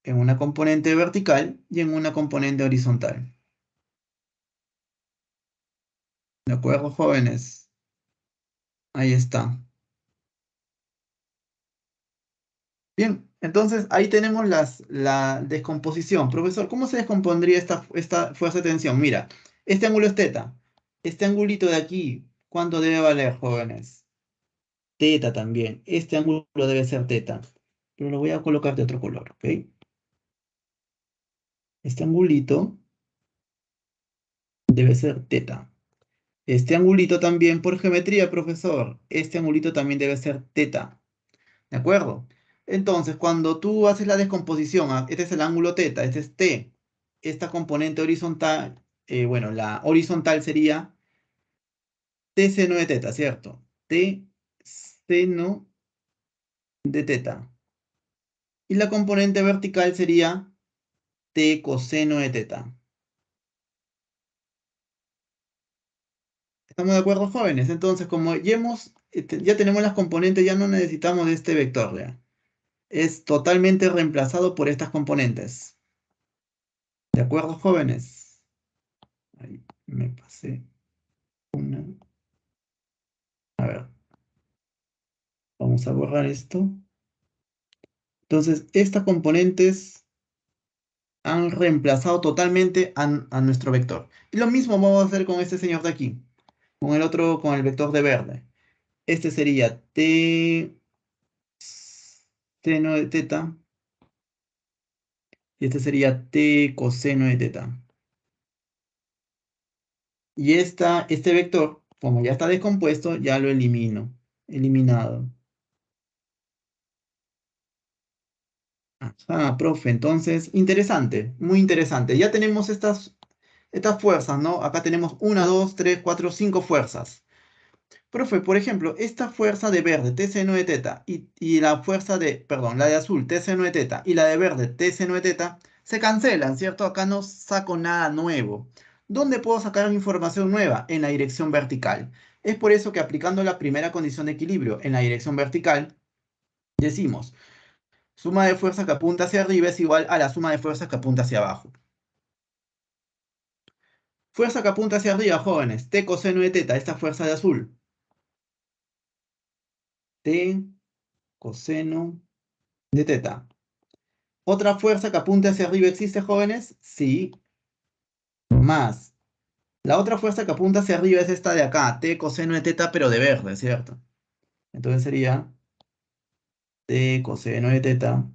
en una componente vertical y en una componente horizontal. ¿De acuerdo, jóvenes? Ahí está. Bien, entonces ahí tenemos la descomposición. Profesor, ¿cómo se descompondría esta fuerza de tensión? Mira, este ángulo es teta. Este angulito de aquí, ¿cuánto debe valer, jóvenes? Teta también. Este ángulo debe ser teta. Pero lo voy a colocar de otro color, ¿ok? Este angulito debe ser teta. Este angulito también por geometría, profesor. Este angulito también debe ser teta. ¿De acuerdo? Entonces, cuando tú haces la descomposición, este es el ángulo teta, este es T, esta componente horizontal, bueno, la horizontal sería T seno de teta, ¿cierto? T seno de teta. Y la componente vertical sería T coseno de teta. ¿Estamos de acuerdo, jóvenes? Entonces, como ya tenemos las componentes, ya no necesitamos de este vector, ¿ya? Es totalmente reemplazado por estas componentes. ¿De acuerdo, jóvenes? Ahí me pasé una. A ver, vamos a borrar esto. Entonces, estas componentes han reemplazado totalmente a nuestro vector. Y lo mismo vamos a hacer con este señor de aquí, con el vector de verde. Este sería T seno de teta. Y este sería t coseno de teta. Y este vector, como ya está descompuesto, ya lo elimino. Eliminado. Ah, profe, entonces, interesante, muy interesante. Ya tenemos estas fuerzas, ¿no? Acá tenemos una, dos, tres, cuatro, cinco fuerzas. Profe, por ejemplo, esta fuerza de verde, T seno de teta, y la fuerza de, perdón, la de azul, T seno de teta, y la de verde, T seno de teta, se cancelan, ¿cierto? Acá no saco nada nuevo. ¿Dónde puedo sacar información nueva? En la dirección vertical. Es por eso que aplicando la primera condición de equilibrio en la dirección vertical, decimos, suma de fuerza que apunta hacia arriba es igual a la suma de fuerzas que apunta hacia abajo. Fuerza que apunta hacia arriba, jóvenes, T coseno de teta, esta fuerza de azul. T coseno de teta. ¿Otra fuerza que apunte hacia arriba existe, jóvenes? Sí, más. La otra fuerza que apunta hacia arriba es esta de acá, T coseno de teta, pero de verde, ¿cierto? Entonces sería T coseno de teta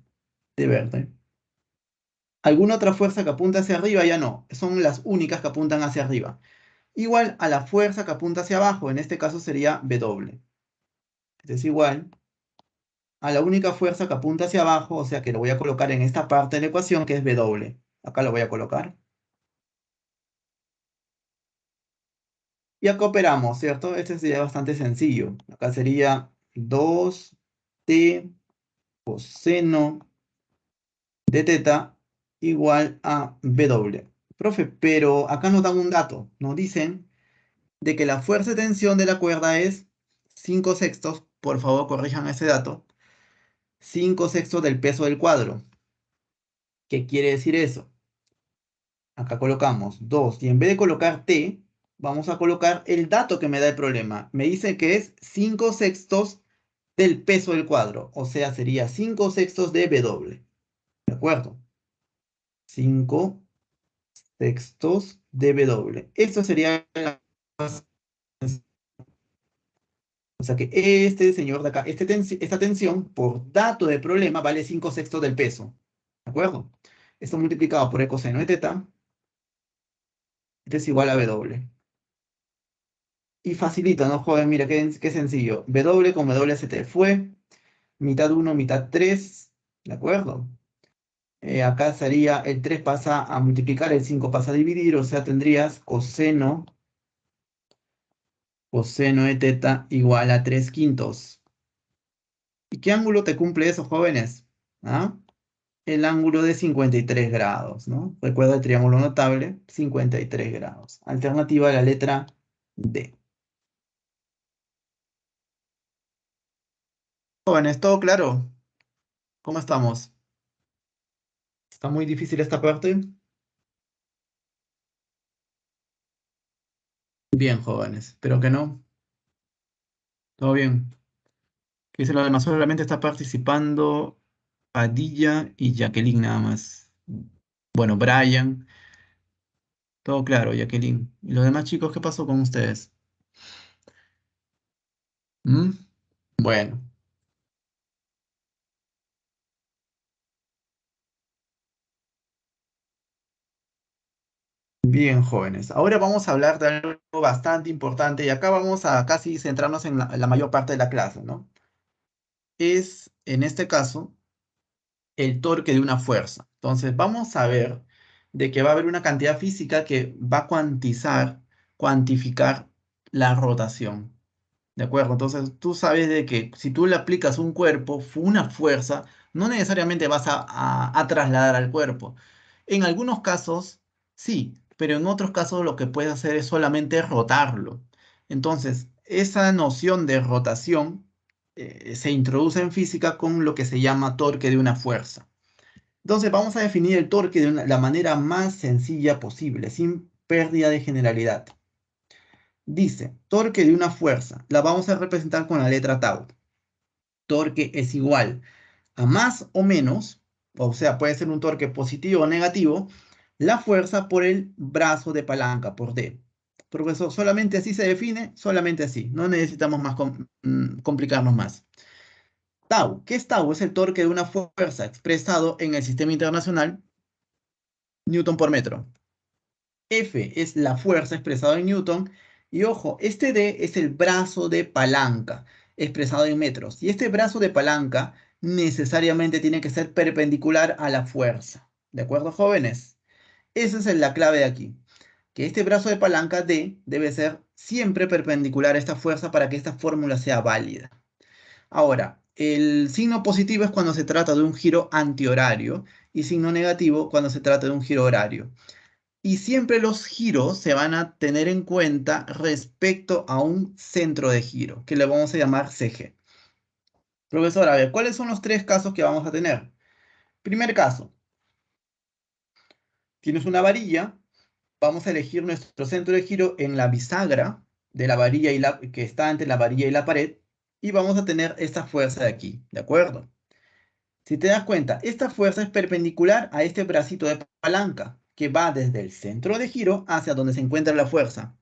de verde. ¿Alguna otra fuerza que apunta hacia arriba? Ya no, son las únicas que apuntan hacia arriba. Igual a la fuerza que apunta hacia abajo, en este caso sería W. Es igual a la única fuerza que apunta hacia abajo, o sea que lo voy a colocar en esta parte de la ecuación que es W. Acá lo voy a colocar. Y acá operamos, ¿cierto? Este sería bastante sencillo. Acá sería 2t coseno de teta igual a W. Profe, pero acá nos dan un dato. Nos dicen de que la fuerza de tensión de la cuerda es 5 sextos. Por favor, corrijan ese dato. 5 sextos del peso del cuadro. ¿Qué quiere decir eso? Acá colocamos 2 y en vez de colocar t, vamos a colocar el dato que me da el problema. Me dice que es 5 sextos del peso del cuadro, o sea, sería 5 sextos de W. ¿De acuerdo? 5 sextos de W. Esto sería o sea que este señor de acá, esta tensión por dato de problema vale 5 sextos del peso. ¿De acuerdo? Esto multiplicado por el coseno de teta, este es igual a W. Y facilito, ¿no, joven? Mira, qué sencillo. W con WST fue mitad uno mitad 3, ¿de acuerdo? Acá sería el 3 pasa a multiplicar, el 5 pasa a dividir, o sea, tendrías coseno de teta igual a 3 quintos. ¿Y qué ángulo te cumple eso, jóvenes? ¿Ah? El ángulo de 53 grados, ¿no? Recuerda el triángulo notable, 53 grados. Alternativa a la letra D. Jóvenes, ¿todo claro? ¿Cómo estamos? ¿Está muy difícil esta parte? Bien, jóvenes, espero que no. ¿Todo bien? Que dice lo demás, solamente está participando Padilla y Jacqueline nada más. Bueno, Brian, todo claro, Jacqueline. ¿Y los demás chicos, qué pasó con ustedes? ¿Mm? Bueno, bien, jóvenes. Ahora vamos a hablar de algo bastante importante y acá vamos a casi centrarnos en la mayor parte de la clase, ¿no? Es, en este caso, el torque de una fuerza. Entonces, vamos a ver de que va a haber una cantidad física que va a cuantificar la rotación. ¿De acuerdo? Entonces, tú sabes de que si tú le aplicas un cuerpo, una fuerza, no necesariamente vas a trasladar al cuerpo. En algunos casos, sí, pero en otros casos lo que puedes hacer es solamente rotarlo. Entonces, esa noción de rotación se introduce en física con lo que se llama torque de una fuerza. Entonces vamos a definir el torque de la manera más sencilla posible, sin pérdida de generalidad. Dice, torque de una fuerza, la vamos a representar con la letra tau. Torque es igual a más o menos, o sea, puede ser un torque positivo o negativo, la fuerza por el brazo de palanca, por D. Profesor, solamente así se define, solamente así. No necesitamos más complicarnos más. Tau. ¿Qué es tau? Es el torque de una fuerza expresado en el sistema internacional, Newton por metro. F es la fuerza expresada en Newton. Y ojo, este D es el brazo de palanca expresado en metros. Y este brazo de palanca necesariamente tiene que ser perpendicular a la fuerza. ¿De acuerdo, jóvenes? Esa es la clave de aquí. Que este brazo de palanca D debe ser siempre perpendicular a esta fuerza para que esta fórmula sea válida. Ahora, el signo positivo es cuando se trata de un giro antihorario y signo negativo cuando se trata de un giro horario. Y siempre los giros se van a tener en cuenta respecto a un centro de giro, que le vamos a llamar CG. Profesor, a ver, ¿cuáles son los tres casos que vamos a tener? Primer caso, tienes una varilla, vamos a elegir nuestro centro de giro en la bisagra de la varilla que está entre la varilla y la pared, y vamos a tener esta fuerza de aquí, ¿de acuerdo? Si te das cuenta, esta fuerza es perpendicular a este bracito de palanca, que va desde el centro de giro hacia donde se encuentra la fuerza.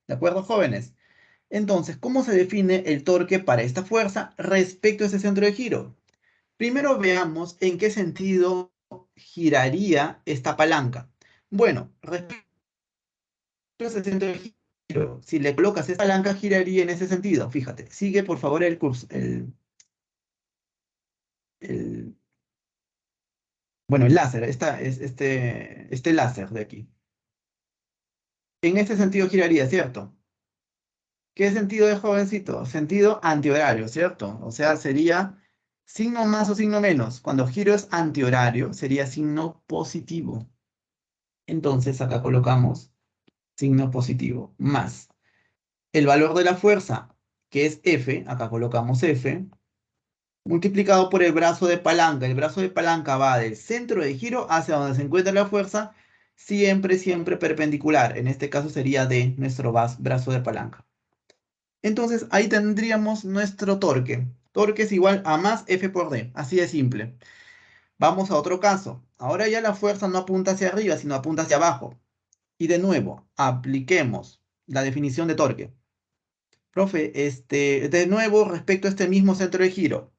¿De acuerdo, jóvenes? Entonces, ¿cómo se define el torque para esta fuerza respecto a ese centro de giro? Primero veamos en qué sentido giraría esta palanca. Bueno, respecto a ese centro de giro, si le colocas esta palanca, giraría en ese sentido. Fíjate, sigue por favor el curso, el- bueno, el láser, este láser de aquí. En este sentido giraría, ¿cierto? ¿Qué sentido de jovencito? Sentido antihorario, ¿cierto? O sea, sería signo más o signo menos. Cuando giro es antihorario, sería signo positivo. Entonces acá colocamos signo positivo más. El valor de la fuerza, que es F, acá colocamos F, multiplicado por el brazo de palanca. El brazo de palanca va del centro de giro hacia donde se encuentra la fuerza, siempre, siempre perpendicular. En este caso sería de nuestro brazo de palanca. Entonces ahí tendríamos nuestro torque. Torque es igual a más F por D. Así de simple. Vamos a otro caso. Ahora ya la fuerza no apunta hacia arriba, sino apunta hacia abajo. Y de nuevo, apliquemos la definición de torque. Profe, de nuevo, respecto a este mismo centro de giro,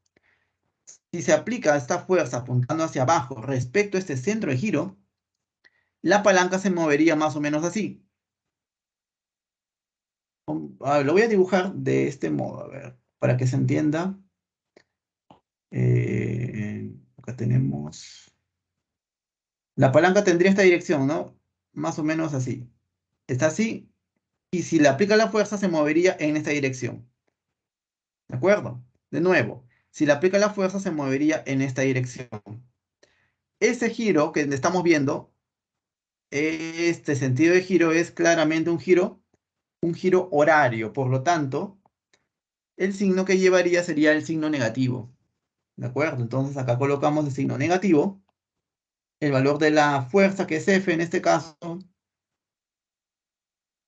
si se aplica esta fuerza apuntando hacia abajo respecto a este centro de giro, la palanca se movería más o menos así. A ver, lo voy a dibujar de este modo, a ver, para que se entienda. Acá tenemos. La palanca tendría esta dirección, ¿no? Más o menos así. Está así. Y si le aplica la fuerza, se movería en esta dirección. ¿De acuerdo? De nuevo, si le aplica la fuerza, se movería en esta dirección. Ese giro que estamos viendo, este sentido de giro es claramente un giro horario. Por lo tanto, el signo que llevaría sería el signo negativo. ¿De acuerdo? Entonces acá colocamos el signo negativo. El valor de la fuerza, que es F en este caso,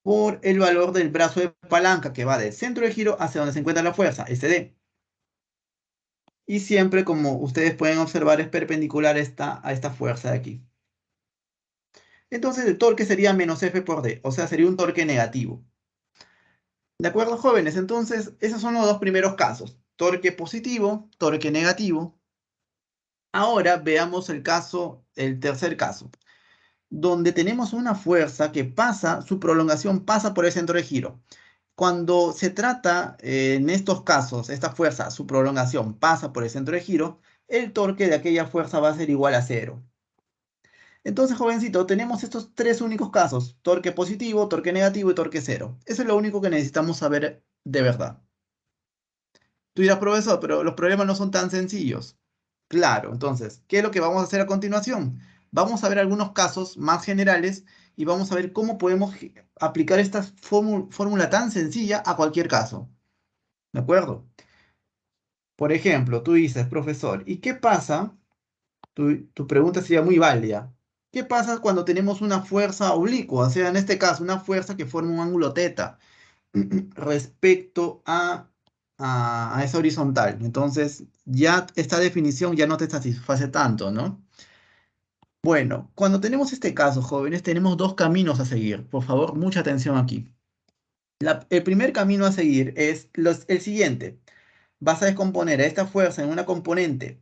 por el valor del brazo de palanca que va del centro de giro hacia donde se encuentra la fuerza, SD. Y siempre, como ustedes pueden observar, es perpendicular a esta fuerza de aquí. Entonces el torque sería menos F por D, o sea, sería un torque negativo. ¿De acuerdo, jóvenes? Entonces, esos son los dos primeros casos. Torque positivo, torque negativo. Ahora veamos el tercer caso, donde tenemos una fuerza que pasa, su prolongación pasa por el centro de giro. Cuando se trata, en estos casos, esta fuerza, su prolongación pasa por el centro de giro, el torque de aquella fuerza va a ser igual a cero. Entonces, jovencito, tenemos estos tres únicos casos, torque positivo, torque negativo y torque cero. Eso es lo único que necesitamos saber de verdad. Tú dirás, profesor, pero los problemas no son tan sencillos. Claro, entonces, ¿qué es lo que vamos a hacer a continuación? Vamos a ver algunos casos más generales y vamos a ver cómo podemos aplicar esta fórmula tan sencilla a cualquier caso. ¿De acuerdo? Por ejemplo, tú dices, profesor, ¿y qué pasa? Tu pregunta sería muy válida. ¿Qué pasa cuando tenemos una fuerza oblicua? O sea, en este caso, una fuerza que forma un ángulo teta respecto a esa horizontal. Entonces, ya esta definición ya no te satisface tanto, ¿no? Bueno, cuando tenemos este caso, jóvenes, tenemos dos caminos a seguir. Por favor, mucha atención aquí. El primer camino a seguir es el siguiente. vas a descomponer a esta fuerza en una componente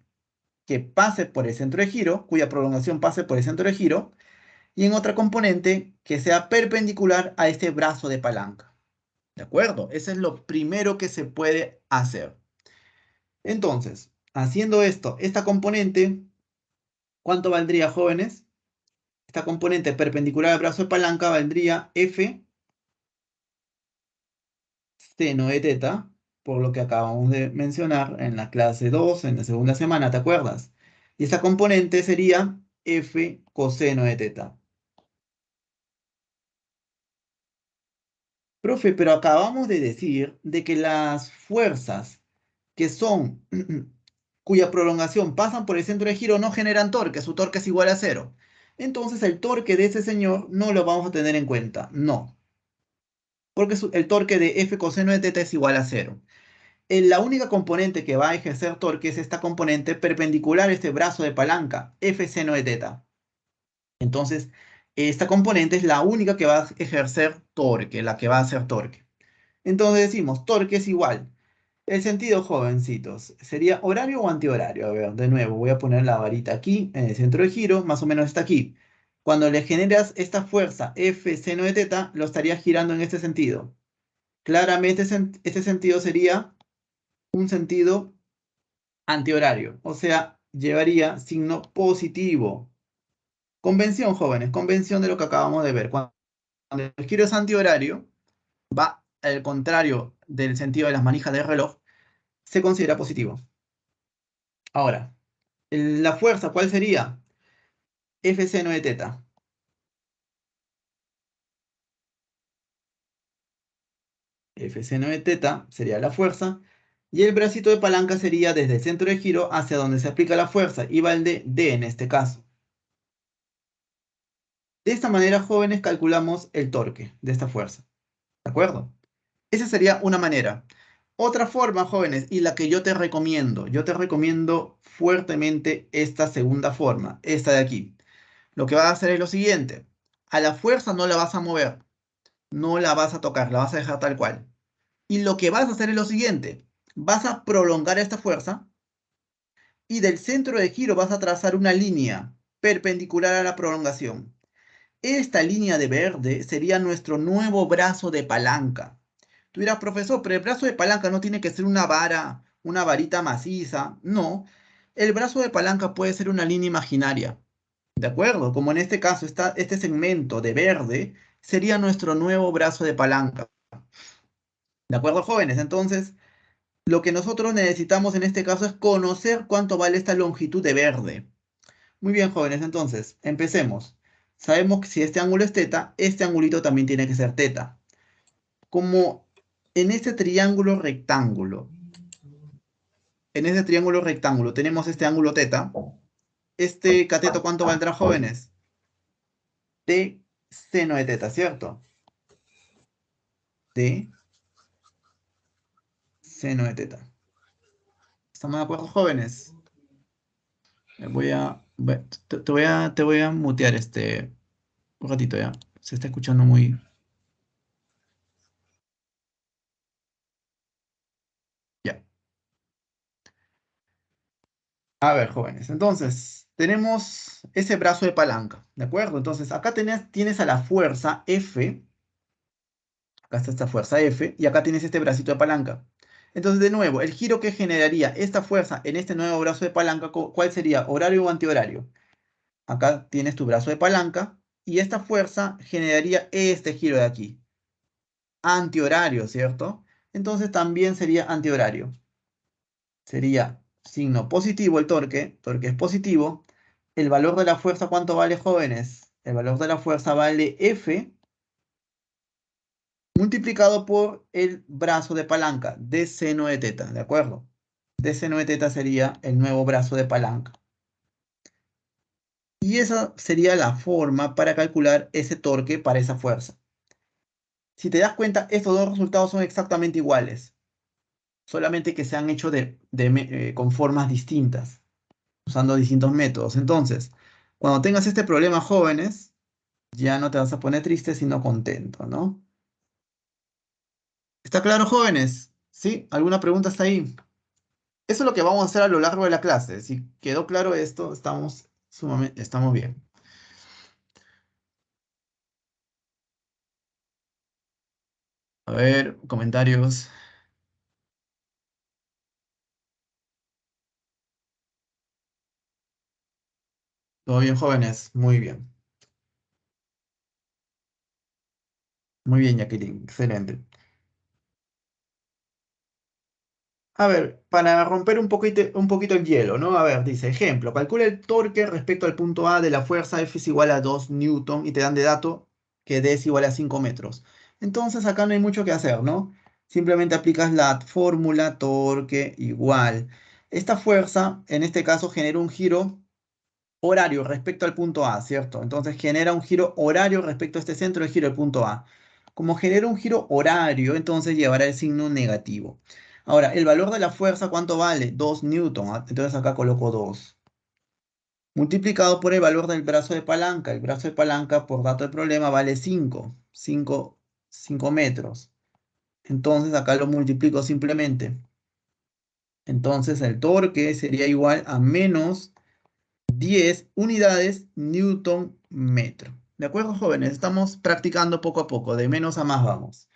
que pase por el centro de giro, cuya prolongación pase por el centro de giro, y en otra componente que sea perpendicular a este brazo de palanca. ¿De acuerdo? Eso es lo primero que se puede hacer. Entonces, haciendo esto, esta componente, ¿cuánto valdría, jóvenes? Esta componente perpendicular al brazo de palanca valdría F seno de teta, por lo que acabamos de mencionar en la clase 2, en la segunda semana, ¿te acuerdas? Y esta componente sería F coseno de teta. Profe, pero acabamos de decir de que las fuerzas que son, cuya prolongación pasan por el centro de giro no generan torque, su torque es igual a cero. Entonces el torque de ese señor no lo vamos a tener en cuenta, no, porque el torque de F coseno de teta es igual a cero. La única componente que va a ejercer torque es esta componente perpendicular a este brazo de palanca, F seno de teta. Entonces, esta componente es la única que va a ejercer torque, la que va a hacer torque. Entonces decimos, torque es igual. El sentido, jovencitos, ¿sería horario o antihorario? A ver, de nuevo, voy a poner la varita aquí, en el centro de giro, más o menos está aquí. Cuando le generas esta fuerza F seno de teta, lo estarías girando en este sentido. Claramente este sentido sería un sentido antihorario, o sea, llevaría signo positivo. Convención, jóvenes, convención de lo que acabamos de ver. Cuando el giro es antihorario, va al contrario del sentido de las manijas del reloj, se considera positivo. Ahora, la fuerza, ¿cuál sería? F seno de teta. F seno de teta sería la fuerza. Y el bracito de palanca sería desde el centro de giro hacia donde se aplica la fuerza. Y va el de D en este caso. De esta manera, jóvenes, calculamos el torque de esta fuerza. ¿De acuerdo? Esa sería una manera. Otra forma, jóvenes, y la que yo te recomiendo fuertemente esta segunda forma, esta de aquí. Lo que vas a hacer es lo siguiente. A la fuerza no la vas a mover, no la vas a tocar, la vas a dejar tal cual. Y lo que vas a hacer es lo siguiente. Vas a prolongar esta fuerza y del centro de giro vas a trazar una línea perpendicular a la prolongación. Esta línea de verde sería nuestro nuevo brazo de palanca. Tú dirás, profesor, pero el brazo de palanca no tiene que ser una vara, una varita maciza. No, el brazo de palanca puede ser una línea imaginaria. ¿De acuerdo? Como en este caso, este segmento de verde sería nuestro nuevo brazo de palanca. ¿De acuerdo, jóvenes? Entonces, lo que nosotros necesitamos en este caso es conocer cuánto vale esta longitud de verde. Muy bien, jóvenes, entonces, empecemos. Sabemos que si este ángulo es teta, este angulito también tiene que ser teta. Como en este triángulo rectángulo, tenemos este ángulo teta, este cateto, ¿cuánto valdrá, jóvenes? De seno de teta, ¿cierto? De seno de teta. ¿Estamos de acuerdo, jóvenes? Voy a, te voy a mutear un ratito ya. Se está escuchando muy... Ya. A ver, jóvenes. Entonces, tenemos ese brazo de palanca, ¿de acuerdo? Entonces, acá tienes a la fuerza F. Acá está esta fuerza F. Y acá tienes este bracito de palanca. Entonces, de nuevo, el giro que generaría esta fuerza en este nuevo brazo de palanca, ¿cuál sería? ¿Horario o antihorario? Acá tienes tu brazo de palanca. Y esta fuerza generaría este giro de aquí. Antihorario, ¿cierto? Entonces también sería antihorario. Sería signo positivo el torque es positivo. El valor de la fuerza, ¿cuánto vale, jóvenes? El valor de la fuerza vale F multiplicado por el brazo de palanca de seno de teta, ¿de acuerdo? De seno de teta sería el nuevo brazo de palanca. Y esa sería la forma para calcular ese torque para esa fuerza. Si te das cuenta, estos dos resultados son exactamente iguales, solamente que se han hecho con formas distintas, usando distintos métodos. Entonces, cuando tengas este problema, jóvenes, ya no te vas a poner triste, sino contento, ¿no? ¿Está claro, jóvenes? ¿Sí? ¿Alguna pregunta hasta ahí? Eso es lo que vamos a hacer a lo largo de la clase. Si quedó claro esto, estamos bien. A ver, comentarios. ¿Todo bien, jóvenes? Muy bien. Muy bien, Jacqueline. Excelente. A ver, para romper un poquito el hielo, ¿no? A ver, dice, ejemplo, calcula el torque respecto al punto A de la fuerza F es igual a 2 newton y te dan de dato que D es igual a 5 metros. Entonces acá no hay mucho que hacer, ¿no? Simplemente aplicas la fórmula torque igual. Esta fuerza, en este caso, genera un giro horario respecto al punto A, ¿cierto? Entonces genera un giro horario respecto a este centro de giro del punto A. Como genera un giro horario, entonces llevará el signo negativo. Ahora, el valor de la fuerza, ¿cuánto vale? 2 newton. Entonces acá coloco 2. Multiplicado por el valor del brazo de palanca. El brazo de palanca, por dato de problema, vale 5. 5 metros. Entonces acá lo multiplico simplemente. Entonces el torque sería igual a menos 10 unidades Newton metro. ¿De acuerdo, jóvenes? Estamos practicando poco a poco, de menos a más vamos.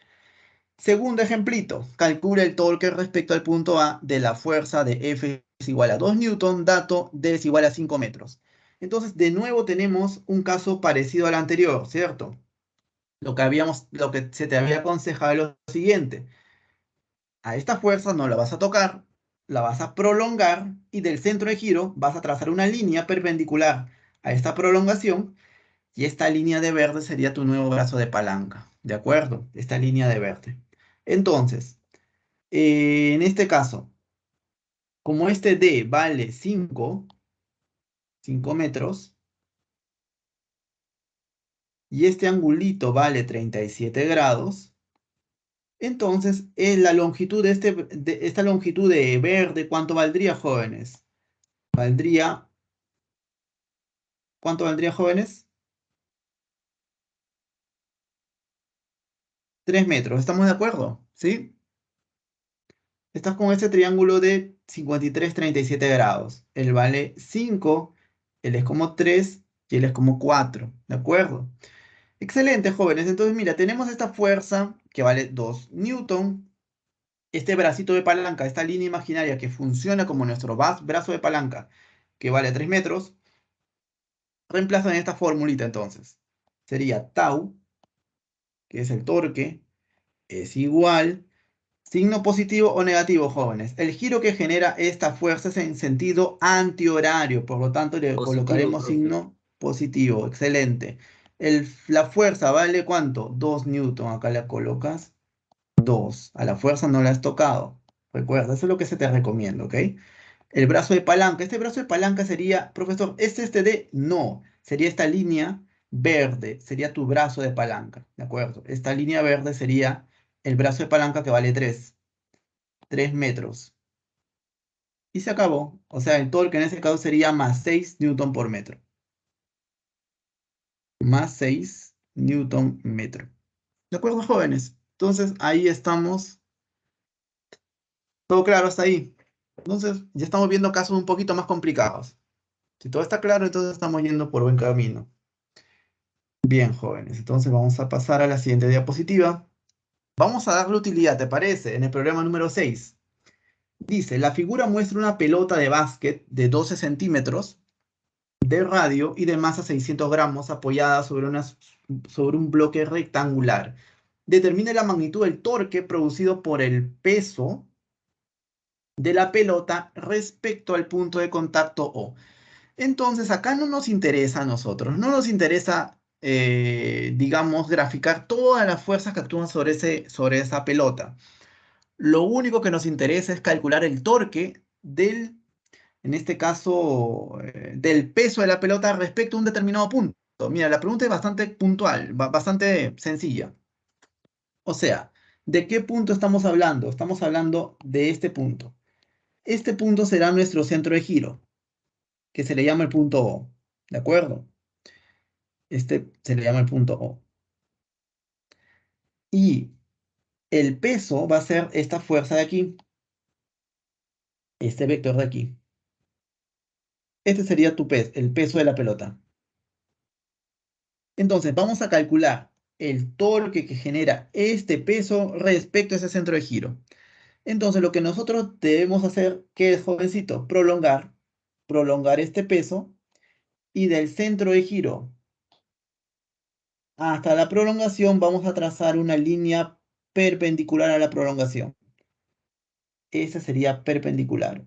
Segundo ejemplito, calcula el torque respecto al punto A de la fuerza de F es igual a 2 newton, dato D es igual a 5 metros. Entonces, de nuevo tenemos un caso parecido al anterior, ¿cierto? Lo que se te había aconsejado es lo siguiente. A esta fuerza no la vas a tocar, la vas a prolongar y del centro de giro vas a trazar una línea perpendicular a esta prolongación y esta línea de verde sería tu nuevo brazo de palanca, ¿de acuerdo? Esta línea de verde. Entonces, en este caso, como este D vale 5 metros, y este angulito vale 37 grados, entonces la longitud de esta longitud de verde, ¿cuánto valdría, jóvenes? Valdría, ¿cuánto valdría, jóvenes? 3 metros, ¿estamos de acuerdo? ¿Sí? Estás con este triángulo de 53, 37 grados. Él vale 5, él es como 3 y él es como 4. ¿De acuerdo? Excelente, jóvenes. Entonces, mira, tenemos esta fuerza que vale 2 newton. Este bracito de palanca, esta línea imaginaria que funciona como nuestro brazo de palanca, que vale 3 metros, reemplaza en esta formulita entonces. Sería tau, que es el torque, es igual. Signo positivo o negativo, jóvenes. El giro que genera esta fuerza es en sentido antihorario, por lo tanto le Positivo, colocaremos profe. signo positivo. Excelente. La fuerza vale ¿cuánto? 2 newton. Acá la colocas 2. A la fuerza no la has tocado. Recuerda, eso es lo que se te recomienda, ¿ok? El brazo de palanca. Este brazo de palanca sería, profesor, este de no. Sería esta línea verde. Sería tu brazo de palanca, ¿de acuerdo? Esta línea verde sería el brazo de palanca que vale 3 metros. Y se acabó. O sea, el torque en ese caso sería más 6 newton por metro. Más 6 newton metro. ¿De acuerdo, jóvenes? Entonces, ahí estamos. Todo claro hasta ahí. Entonces, ya estamos viendo casos un poquito más complicados. Si todo está claro, entonces estamos yendo por buen camino. Bien, jóvenes. Entonces vamos a pasar a la siguiente diapositiva. Vamos a darle utilidad, ¿te parece? En el problema número 6. Dice, la figura muestra una pelota de básquet de 12 centímetros de radio y de masa 600 gramos apoyada sobre un bloque rectangular. Determine la magnitud del torque producido por el peso de la pelota respecto al punto de contacto O. Entonces, acá no nos interesa a nosotros, no nos interesa, digamos, graficar todas las fuerzas que actúan sobre esa pelota. Lo único que nos interesa es calcular el torque en este caso, del peso de la pelota respecto a un determinado punto. Mira, la pregunta es bastante puntual, bastante sencilla. O sea, ¿de qué punto estamos hablando? Estamos hablando de este punto. Este punto será nuestro centro de giro, que se le llama el punto O. ¿De acuerdo? Este se le llama el punto O. Y el peso va a ser esta fuerza de aquí. este vector de aquí. Este sería tu peso, el peso de la pelota. Entonces, vamos a calcular el torque que genera este peso respecto a ese centro de giro. Entonces, lo que nosotros debemos hacer, ¿qué es, jovencito? Prolongar este peso y del centro de giro hasta la prolongación vamos a trazar una línea perpendicular a la prolongación. Esa sería perpendicular.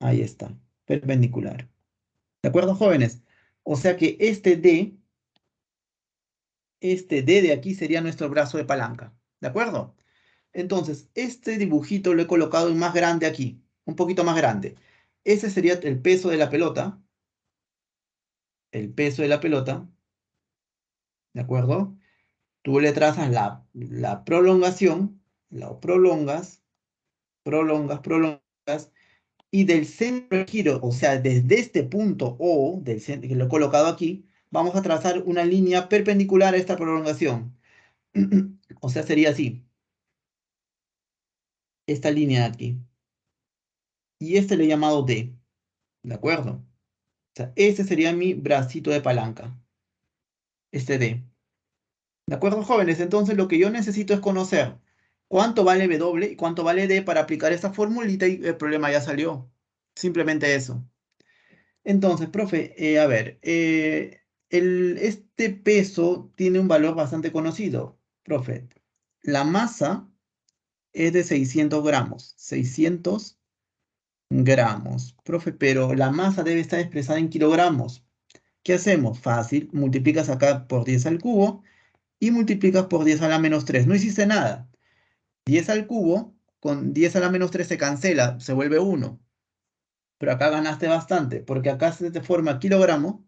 Ahí está, perpendicular. ¿De acuerdo, jóvenes? O sea que este D de aquí sería nuestro brazo de palanca. ¿De acuerdo? Entonces, este dibujito lo he colocado en más grande aquí, un poquito más grande. Ese sería el peso de la pelota, el peso de la pelota, ¿de acuerdo? Tú le trazas la prolongación, la prolongas, y del centro de giro, o sea, desde este punto O, del centro, que lo he colocado aquí, vamos a trazar una línea perpendicular a esta prolongación. O sea, sería así, esta línea de aquí. Y este le he llamado D, ¿de acuerdo? O sea, este sería mi bracito de palanca, este D. ¿De acuerdo, jóvenes? Entonces lo que yo necesito es conocer cuánto vale W y cuánto vale D para aplicar esta formulita y el problema ya salió. Simplemente eso. Entonces, profe, a ver, este peso tiene un valor bastante conocido, profe. La masa es de 600 gramos, 600 gramos, profe, pero la masa debe estar expresada en kilogramos. ¿Qué hacemos? Fácil, multiplicas acá por 10 al cubo y multiplicas por 10 a la menos 3. No hiciste nada. 10 al cubo con 10 a la menos 3 se cancela, se vuelve 1. Pero acá ganaste bastante, porque acá se te forma kilogramo.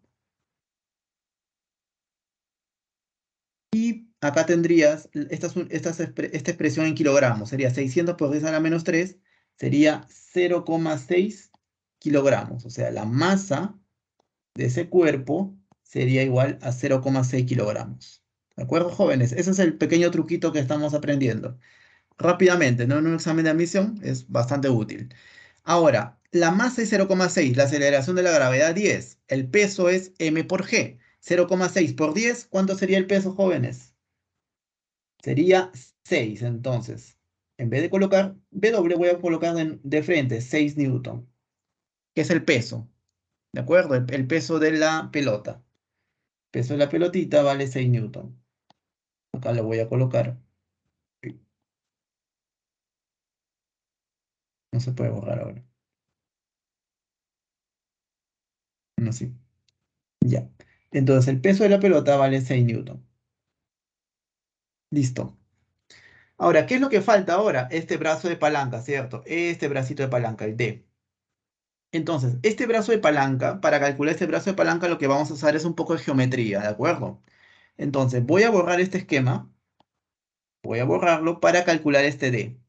Y acá tendrías esta expresión en kilogramos. Sería 600 por 10 a la menos 3. Sería 0,6 kilogramos. O sea, la masa de ese cuerpo sería igual a 0,6 kilogramos. ¿De acuerdo, jóvenes? Ese es el pequeño truquito que estamos aprendiendo. Rápidamente, ¿no? En un examen de admisión es bastante útil. Ahora, la masa es 0,6, la aceleración de la gravedad 10. El peso es m por g. 0,6 por 10, ¿cuánto sería el peso, jóvenes? Sería 6, entonces. En vez de colocar W, voy a colocar de frente 6 newton, que es el peso, ¿de acuerdo? El peso de la pelota. El peso de la pelotita vale 6 newton. Acá lo voy a colocar. No se puede borrar ahora. No, sí. Ya. Entonces, el peso de la pelota vale 6 newton. Listo. Ahora, ¿qué es lo que falta ahora? Este brazo de palanca, ¿cierto? Este bracito de palanca, el D. Entonces, este brazo de palanca, para calcular este brazo de palanca, lo que vamos a usar es un poco de geometría, ¿de acuerdo? Entonces, voy a borrar este esquema, voy a borrarlo para calcular este D.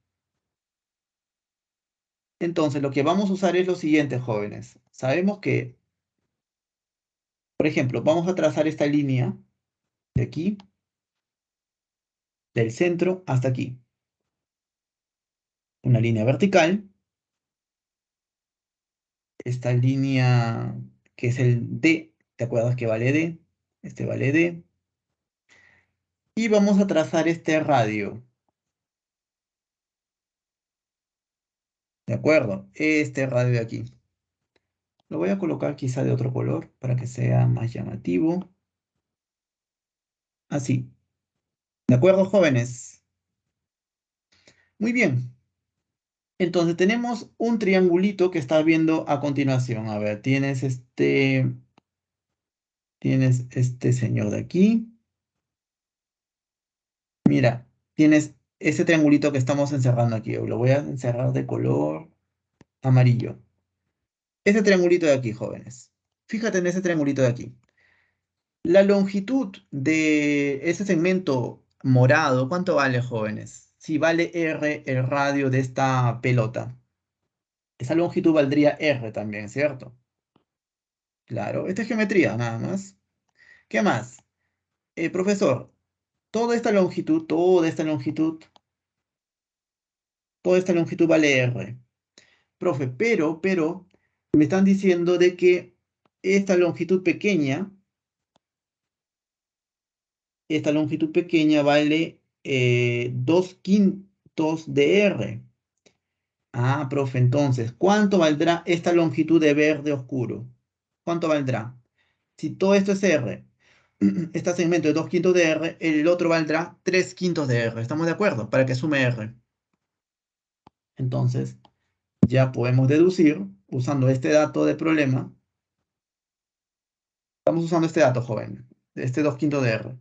Entonces, lo que vamos a usar es lo siguiente, jóvenes. Sabemos que, por ejemplo, vamos a trazar esta línea de aquí, del centro hasta aquí. Una línea vertical. Esta línea que es el D, ¿te acuerdas que vale D? Este vale D. Y vamos a trazar este radio. ¿De acuerdo? Este radio de aquí. Lo voy a colocar quizá de otro color para que sea más llamativo. Así. ¿De acuerdo, jóvenes? Muy bien. Entonces tenemos un triangulito que estás viendo a continuación. A ver, tienes este señor de aquí. Mira, tienes ese triangulito que estamos encerrando aquí. Lo voy a encerrar de color amarillo. Ese triangulito de aquí, jóvenes. Fíjate en ese triangulito de aquí. La longitud de ese segmento morado, ¿cuánto vale, jóvenes? Si vale R el radio de esta pelota. Esa longitud valdría R también, ¿cierto? Claro, esta es geometría, nada más. ¿Qué más? Profesor, toda esta longitud, Toda esta longitud vale R. Profe, pero, me están diciendo de que esta longitud pequeña vale 2/5 de R. Ah, profe, entonces, ¿cuánto valdrá esta longitud de verde oscuro? ¿Cuánto valdrá? Si todo esto es R, este segmento de 2/5 de R, el otro valdrá 3/5 de R. ¿Estamos de acuerdo? Para que sume R. Entonces, ya podemos deducir, usando este dato de problema, estamos usando este dato, joven, este 2/5 de R.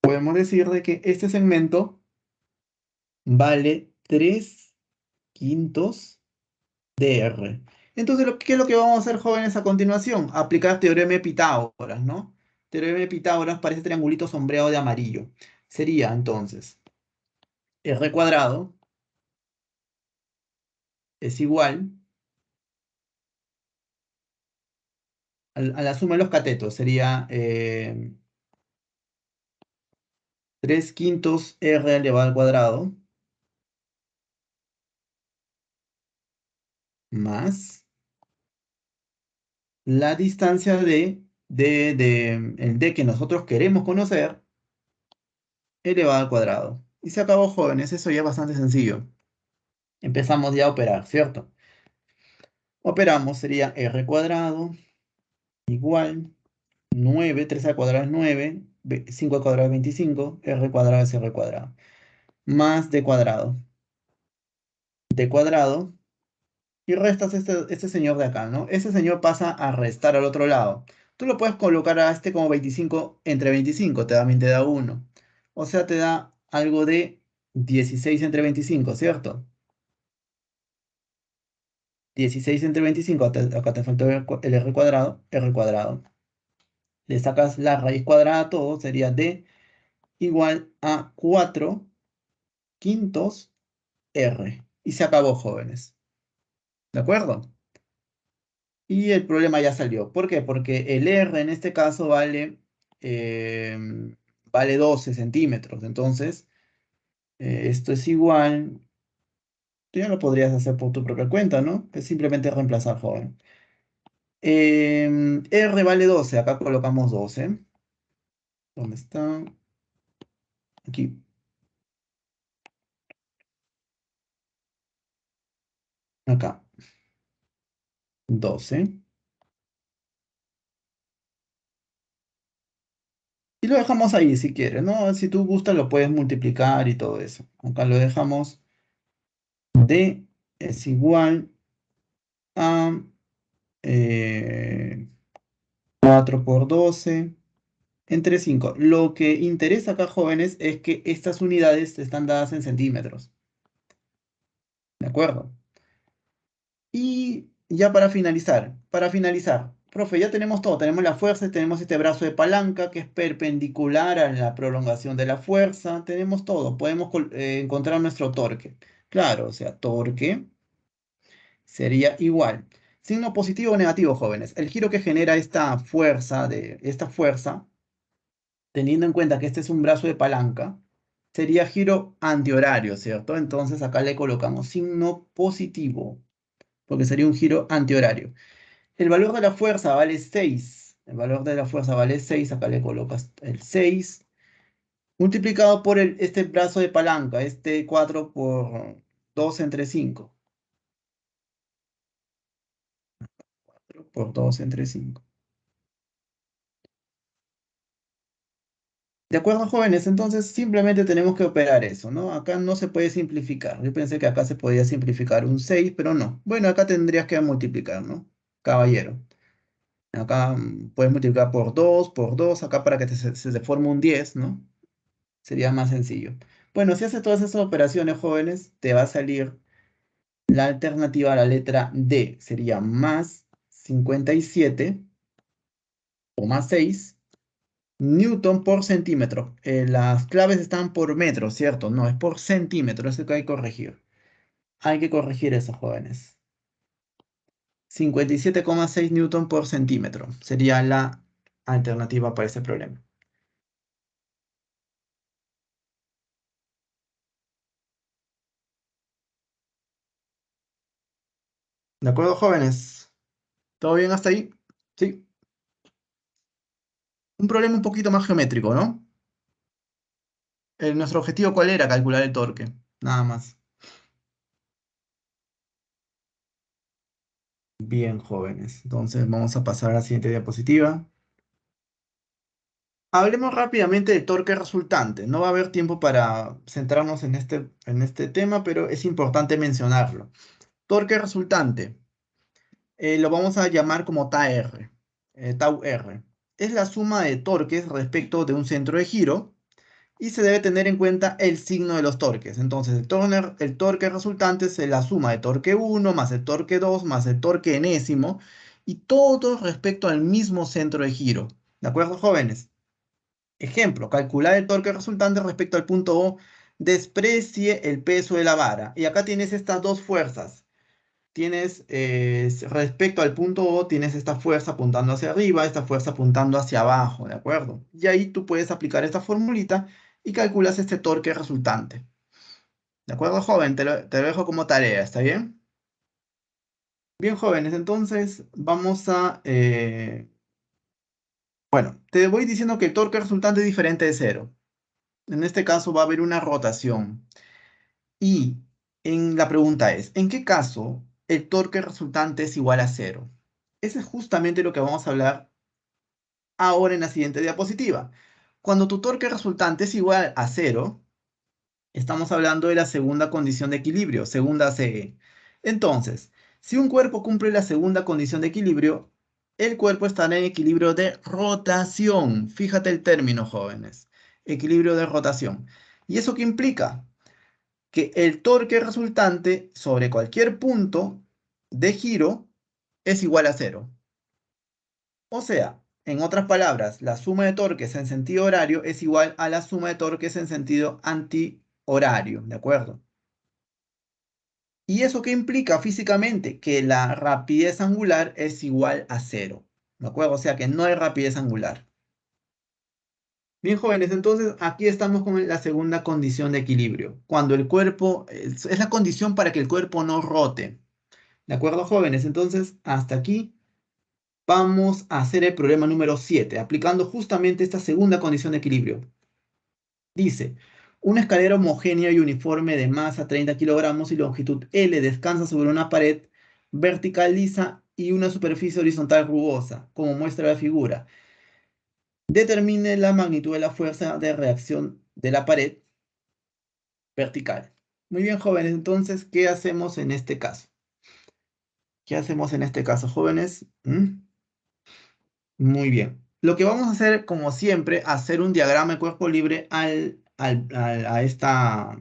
Podemos decir de que este segmento vale 3/5 de R. Entonces, ¿qué es lo que vamos a hacer, jóvenes, a continuación? Aplicar teorema de Pitágoras, ¿no? Teorema de Pitágoras para ese triangulito sombreado de amarillo. Sería, entonces, R cuadrado es igual a la suma de los catetos. Sería 3/5 R elevado al cuadrado más la distancia el D que nosotros queremos conocer elevado al cuadrado. Y se acabó, jóvenes. Eso ya es bastante sencillo. Empezamos ya a operar, ¿cierto? Operamos, sería R cuadrado igual 9, 3 al cuadrado es 9, 5 al cuadrado es 25, R cuadrado es R cuadrado. Más D cuadrado. D cuadrado. Y restas este señor de acá, ¿no? Ese señor pasa a restar al otro lado. Tú lo puedes colocar a este como 25 entre 25, también te da 1. O sea, te da algo de 16 entre 25, ¿cierto? 16 entre 25, acá te faltó el R cuadrado. Le sacas la raíz cuadrada a todo, sería D igual a 4/5 R. Y se acabó, jóvenes. ¿De acuerdo? Y el problema ya salió. ¿Por qué? Porque el R en este caso eh, vale 12 centímetros. Entonces, esto es igual. Tú ya lo podrías hacer por tu propia cuenta, ¿no? Es simplemente reemplazar, joven. R vale 12. Acá colocamos 12. ¿Dónde está? Aquí. Acá. 12. Y lo dejamos ahí si quieres, ¿no? Si tú gustas lo puedes multiplicar y todo eso. Acá lo dejamos. D es igual a 4 por 12 entre 5. Lo que interesa acá, jóvenes, es que estas unidades están dadas en centímetros. ¿De acuerdo? Y ya para finalizar, profe, ya tenemos todo. Tenemos la fuerza, tenemos este brazo de palanca que es perpendicular a la prolongación de la fuerza. Tenemos todo. Podemos encontrar nuestro torque. Claro, o sea, torque sería igual. Signo positivo o negativo, jóvenes. El giro que genera esta fuerza, teniendo en cuenta que este es un brazo de palanca, sería giro antihorario, ¿cierto? Entonces acá le colocamos signo positivo, porque sería un giro antihorario. El valor de la fuerza vale 6. El valor de la fuerza vale 6. Acá le colocas el 6. Multiplicado por este brazo de palanca, este 4 por 2 entre 5. Por 2 entre 5. De acuerdo, jóvenes, entonces simplemente tenemos que operar eso, ¿no? Acá no se puede simplificar. Yo pensé que acá se podía simplificar un 6, pero no. Bueno, acá tendrías que multiplicar, ¿no? Caballero. Acá puedes multiplicar por 2, acá para que se forme un 10, ¿no? Sería más sencillo. Bueno, si haces todas esas operaciones, jóvenes, te va a salir la alternativa a la letra D. Sería más 57 o más 6 Newton por centímetro. Las claves están por metro, ¿cierto? No, es por centímetro. Eso que hay que corregir. Hay que corregir eso, jóvenes. 57,6 Newton por centímetro. Sería la alternativa para ese problema. ¿De acuerdo, jóvenes? ¿Todo bien hasta ahí? Sí. Un problema un poquito más geométrico, ¿no? Nuestro objetivo, ¿cuál era? Calcular el torque. Nada más. Bien, jóvenes. Entonces vamos a pasar a la siguiente diapositiva. Hablemos rápidamente del torque resultante. No va a haber tiempo para centrarnos en este tema, pero es importante mencionarlo. Torque resultante, lo vamos a llamar como TAR, tau R. Es la suma de torques respecto de un centro de giro y se debe tener en cuenta el signo de los torques. Entonces, el torque resultante es la suma de torque 1 más el torque 2 más el torque enésimo y todo respecto al mismo centro de giro. ¿De acuerdo, jóvenes? Ejemplo, calcular el torque resultante respecto al punto O, desprecie el peso de la vara. Y acá tienes estas dos fuerzas. Tienes, respecto al punto O, tienes esta fuerza apuntando hacia arriba, esta fuerza apuntando hacia abajo, ¿de acuerdo? Y ahí tú puedes aplicar esta formulita y calculas este torque resultante. ¿De acuerdo, joven? Te lo dejo como tarea, ¿está bien? Bien, jóvenes, entonces vamos a... bueno, te voy diciendo que el torque resultante es diferente de cero. En este caso va a haber una rotación. Y la pregunta es, ¿en qué caso el torque resultante es igual a cero? Eso es justamente lo que vamos a hablar ahora en la siguiente diapositiva. Cuando tu torque resultante es igual a cero, estamos hablando de la segunda condición de equilibrio, segunda CE. Entonces, si un cuerpo cumple la segunda condición de equilibrio, el cuerpo estará en equilibrio de rotación. Fíjate el término, jóvenes. Equilibrio de rotación. ¿Y eso qué implica? Que el torque resultante sobre cualquier punto de giro es igual a cero. O sea, en otras palabras, la suma de torques en sentido horario es igual a la suma de torques en sentido antihorario, ¿de acuerdo? ¿Y eso qué implica físicamente? Que la rapidez angular es igual a cero, ¿de acuerdo? O sea que no hay rapidez angular. Bien, jóvenes, entonces aquí estamos con la segunda condición de equilibrio, cuando el cuerpo, es la condición para que el cuerpo no rote. ¿De acuerdo, jóvenes? Entonces, hasta aquí vamos a hacer el problema número 7, aplicando justamente esta segunda condición de equilibrio. Dice, una escalera homogénea y uniforme de masa 30 kilogramos y longitud L descansa sobre una pared vertical lisa y una superficie horizontal rugosa, como muestra la figura. Determine la magnitud de la fuerza de reacción de la pared vertical. Muy bien, jóvenes, entonces, ¿qué hacemos en este caso? ¿Qué hacemos en este caso, jóvenes? Muy bien. Lo que vamos a hacer, como siempre, hacer un diagrama de cuerpo libre a esta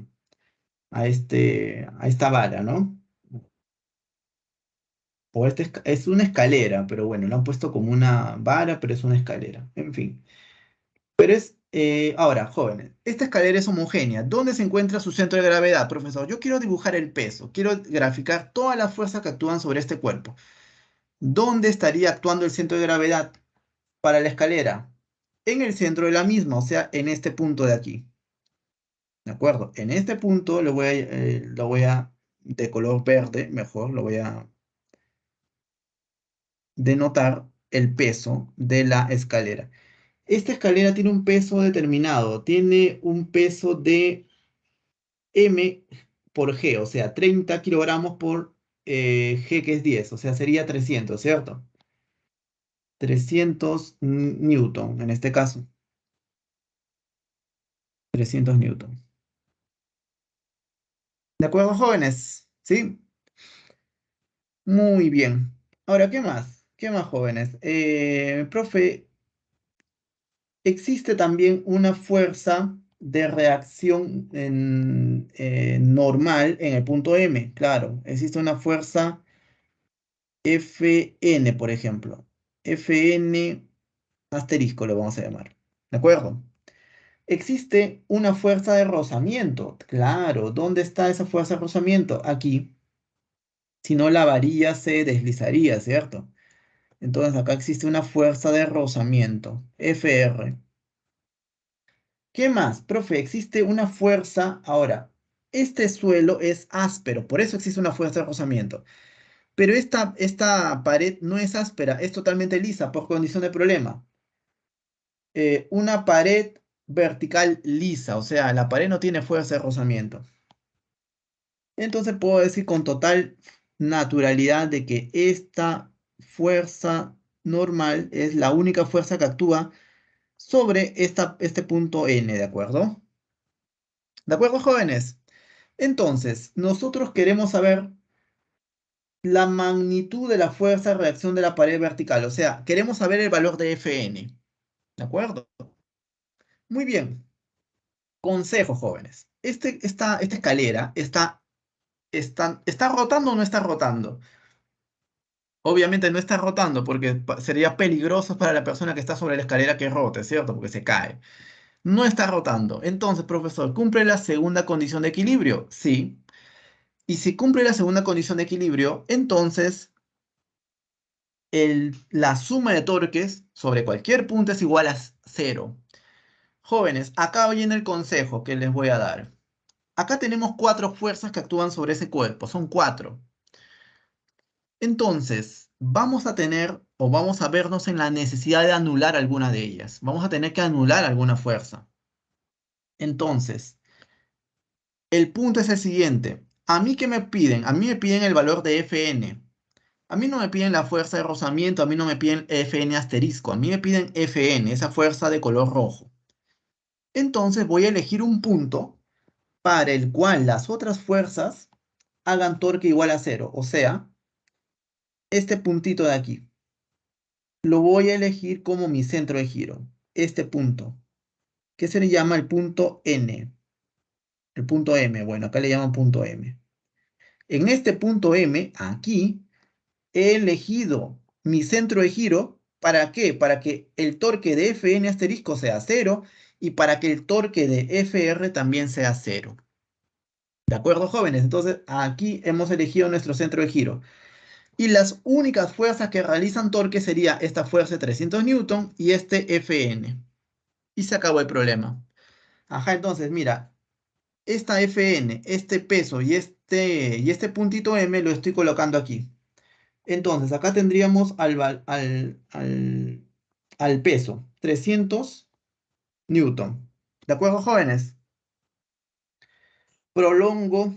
vara, ¿no? O es una escalera, pero bueno, lo han puesto como una vara, pero es una escalera. En fin. Pero ahora, jóvenes, esta escalera es homogénea. ¿Dónde se encuentra su centro de gravedad, profesor? Yo quiero dibujar el peso. Quiero graficar todas las fuerzas que actúan sobre este cuerpo. ¿Dónde estaría actuando el centro de gravedad para la escalera? En el centro de la misma, o sea, en este punto de aquí. ¿De acuerdo? En este punto lo voy a de color verde, mejor, lo voy a denotar el peso de la escalera. Esta escalera tiene un peso determinado, tiene un peso de M por G, o sea, 30 kilogramos por G, que es 10, o sea, sería 300, ¿cierto? 300 newton, en este caso, 300 newton. ¿De acuerdo, jóvenes? ¿Sí? Muy bien. Ahora, ¿qué más? ¿Qué más, jóvenes? Profe, existe también una fuerza de reacción normal en el punto M. Claro, existe una fuerza Fn, por ejemplo. Fn asterisco lo vamos a llamar. ¿De acuerdo? Existe una fuerza de rozamiento. Claro, ¿dónde está esa fuerza de rozamiento? Aquí. Si no, la varilla se deslizaría, ¿cierto? Entonces acá existe una fuerza de rozamiento, Fr. ¿Qué más? Profe, existe una fuerza. Ahora, este suelo es áspero, por eso existe una fuerza de rozamiento. Pero esta pared no es áspera, es totalmente lisa por condición de problema. Una pared vertical lisa, o sea, la pared no tiene fuerza de rozamiento. Entonces puedo decir con total naturalidad de que esta fuerza normal es la única fuerza que actúa sobre este punto N, ¿de acuerdo? ¿De acuerdo, jóvenes? Entonces, nosotros queremos saber la magnitud de la fuerza de reacción de la pared vertical, o sea, queremos saber el valor de Fn, ¿de acuerdo? Muy bien. Consejo, jóvenes. Esta escalera está rotando o no está rotando. Obviamente no está rotando porque sería peligroso para la persona que está sobre la escalera que rote, ¿cierto? Porque se cae. No está rotando. Entonces, profesor, ¿cumple la segunda condición de equilibrio? Sí. Y si cumple la segunda condición de equilibrio, entonces la suma de torques sobre cualquier punto es igual a cero. Jóvenes, acá viene el consejo que les voy a dar. Acá tenemos cuatro fuerzas que actúan sobre ese cuerpo, son cuatro. Entonces, vamos a tener o vamos a vernos en la necesidad de anular alguna de ellas. Vamos a tener que anular alguna fuerza. Entonces, el punto es el siguiente. ¿A mí qué me piden? A mí me piden el valor de Fn. A mí no me piden la fuerza de rozamiento, a mí no me piden Fn asterisco, a mí me piden Fn, esa fuerza de color rojo. Entonces voy a elegir un punto para el cual las otras fuerzas hagan torque igual a cero, o sea, este puntito de aquí. Lo voy a elegir como mi centro de giro, este punto, que se le llama el punto N, el punto M, bueno, acá le llaman punto M. En este punto M, aquí, he elegido mi centro de giro, ¿para qué? Para que el torque de Fn asterisco sea cero y para que el torque de Fr también sea cero. ¿De acuerdo, jóvenes? Entonces, aquí hemos elegido nuestro centro de giro. Y las únicas fuerzas que realizan torque sería esta fuerza de 300 newton y este Fn. Y se acabó el problema. Ajá, entonces, mira, esta Fn, este peso y este puntito M lo estoy colocando aquí. Entonces, acá tendríamos al peso, 300 newton. ¿De acuerdo, jóvenes? Prolongo,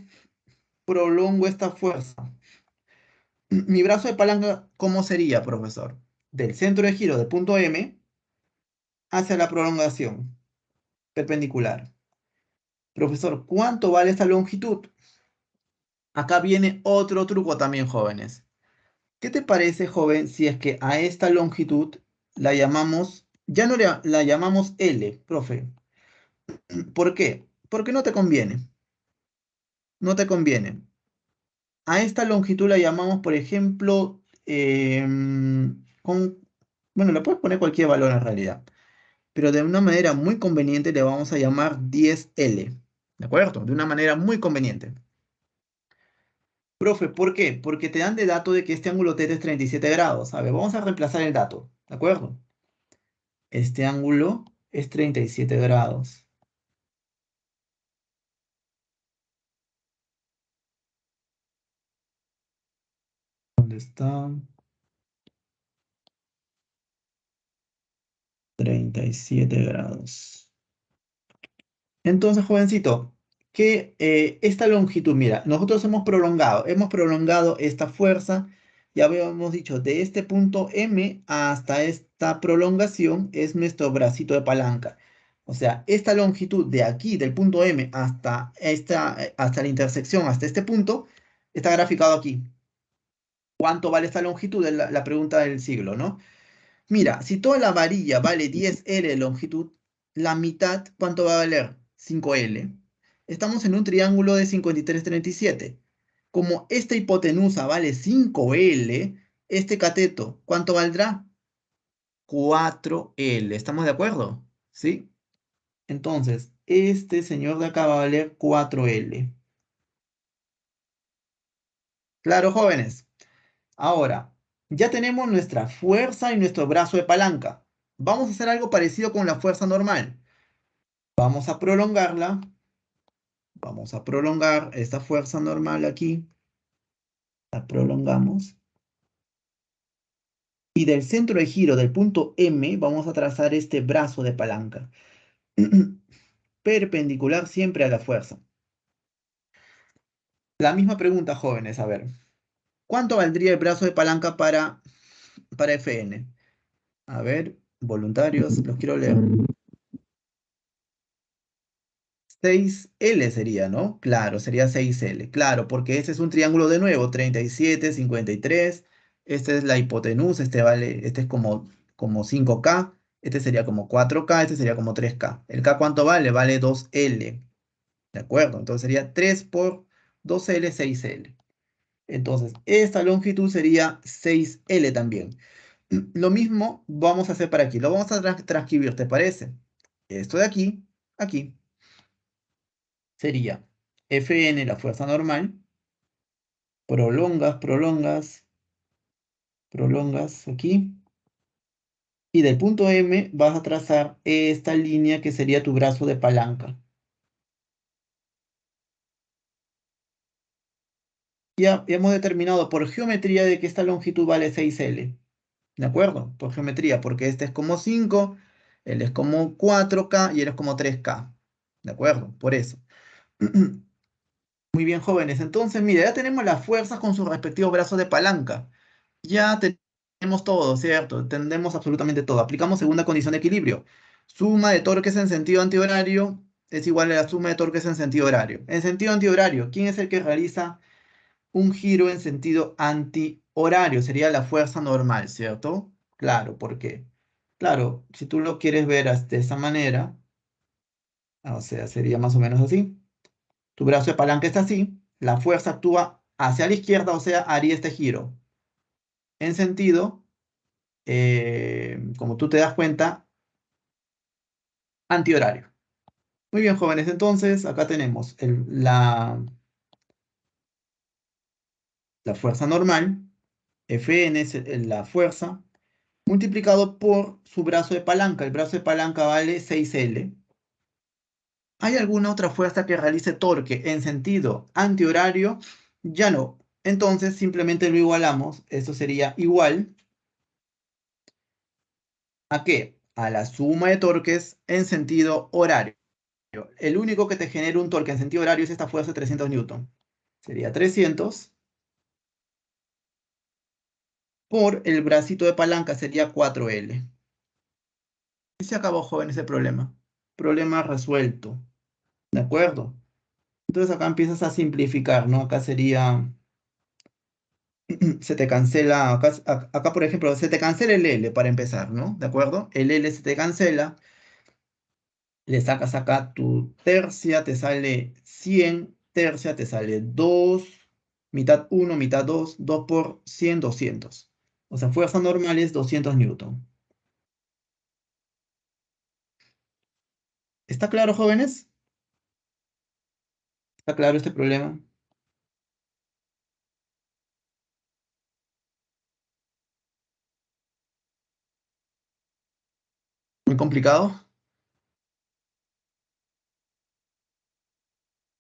prolongo esta fuerza. Mi brazo de palanca, ¿cómo sería, profesor? Del centro de giro de punto M hacia la prolongación perpendicular. Profesor, ¿cuánto vale esta longitud? Acá viene otro truco también, jóvenes. ¿Qué te parece, joven, si es que a esta longitud la llamamos, ya no la llamamos L, profe? ¿Por qué? Porque no te conviene. No te conviene. A esta longitud la llamamos, por ejemplo, bueno, le puedes poner cualquier valor en realidad, pero de una manera muy conveniente le vamos a llamar 10L. ¿De acuerdo? De una manera muy conveniente. Profe, ¿por qué? Porque te dan de dato de que este ángulo θ es 37 grados. A ver, vamos a reemplazar el dato. ¿De acuerdo? Este ángulo es 37 grados. ¿Dónde está? 37 grados. Entonces, jovencito, que esta longitud, mira, nosotros hemos prolongado esta fuerza, ya habíamos dicho, de este punto M hasta esta prolongación es nuestro bracito de palanca. O sea, esta longitud de aquí, del punto M hasta la intersección, hasta este punto, está graficado aquí. ¿Cuánto vale esta longitud? Es la pregunta del siglo, ¿no? Mira, si toda la varilla vale 10L de longitud, la mitad, ¿cuánto va a valer? 5L. Estamos en un triángulo de 53,37. Como esta hipotenusa vale 5L, este cateto, ¿cuánto valdrá? 4L. ¿Estamos de acuerdo? ¿Sí? Entonces, este señor de acá va a valer 4L. Claro, jóvenes. Ahora, ya tenemos nuestra fuerza y nuestro brazo de palanca. Vamos a hacer algo parecido con la fuerza normal. Vamos a prolongarla. Vamos a prolongar esta fuerza normal aquí. La prolongamos. Y del centro de giro del punto M vamos a trazar este brazo de palanca. Perpendicular siempre a la fuerza. La misma pregunta, jóvenes, a ver. ¿Cuánto valdría el brazo de palanca para Fn? A ver, voluntarios, los quiero leer. 6L sería, ¿no? Claro, sería 6L. Claro, porque ese es un triángulo de nuevo, 37, 53. Esta es la hipotenusa, este es como 5K. Este sería como 4K, este sería como 3K. ¿El K cuánto vale? Vale 2L. ¿De acuerdo? Entonces sería 3 por 2L, 6L. Entonces, esta longitud sería 6L también. Lo mismo vamos a hacer para aquí. Lo vamos a transcribir, ¿te parece? Esto de aquí, aquí, sería Fn, la fuerza normal. Prolongas, prolongas, prolongas aquí. Y del punto M vas a trazar esta línea que sería tu brazo de palanca. Ya hemos determinado por geometría de que esta longitud vale 6L. ¿De acuerdo? Por geometría, porque este es como 5, él es como 4K y él es como 3K. ¿De acuerdo? Por eso. Muy bien, jóvenes. Entonces, mira, ya tenemos las fuerzas con sus respectivos brazos de palanca. Ya tenemos todo, ¿cierto? Entendemos absolutamente todo. Aplicamos segunda condición de equilibrio. Suma de torques en sentido antihorario es igual a la suma de torques en sentido horario. En sentido antihorario, ¿quién es el que realiza un giro en sentido antihorario? Sería la fuerza normal, ¿cierto? Claro, ¿por qué? Claro, si tú lo quieres ver de esa manera, o sea, sería más o menos así. Tu brazo de palanca está así, la fuerza actúa hacia la izquierda, o sea, haría este giro en sentido, como tú te das cuenta, antihorario. Muy bien, jóvenes, entonces acá tenemos la fuerza normal, Fn es la fuerza, multiplicado por su brazo de palanca. El brazo de palanca vale 6L. ¿Hay alguna otra fuerza que realice torque en sentido antihorario? Ya no. Entonces simplemente lo igualamos. Esto sería igual ¿a qué? A la suma de torques en sentido horario. El único que te genera un torque en sentido horario es esta fuerza de 300 newton. Sería 300 por el bracito de palanca sería 4L. Y se acabó, joven, ese problema. Problema resuelto. ¿De acuerdo? Entonces acá empiezas a simplificar, ¿no? Acá sería, se te cancela, acá, por ejemplo, se te cancela el L para empezar, ¿no? ¿De acuerdo? El L se te cancela, le sacas acá tu tercia, te sale 100, tercia te sale 2, mitad 1, mitad 2, 2 por 100, 200. O sea, fuerza normal es 200 newton. ¿Está claro, jóvenes? ¿Está claro este problema? ¿Muy complicado?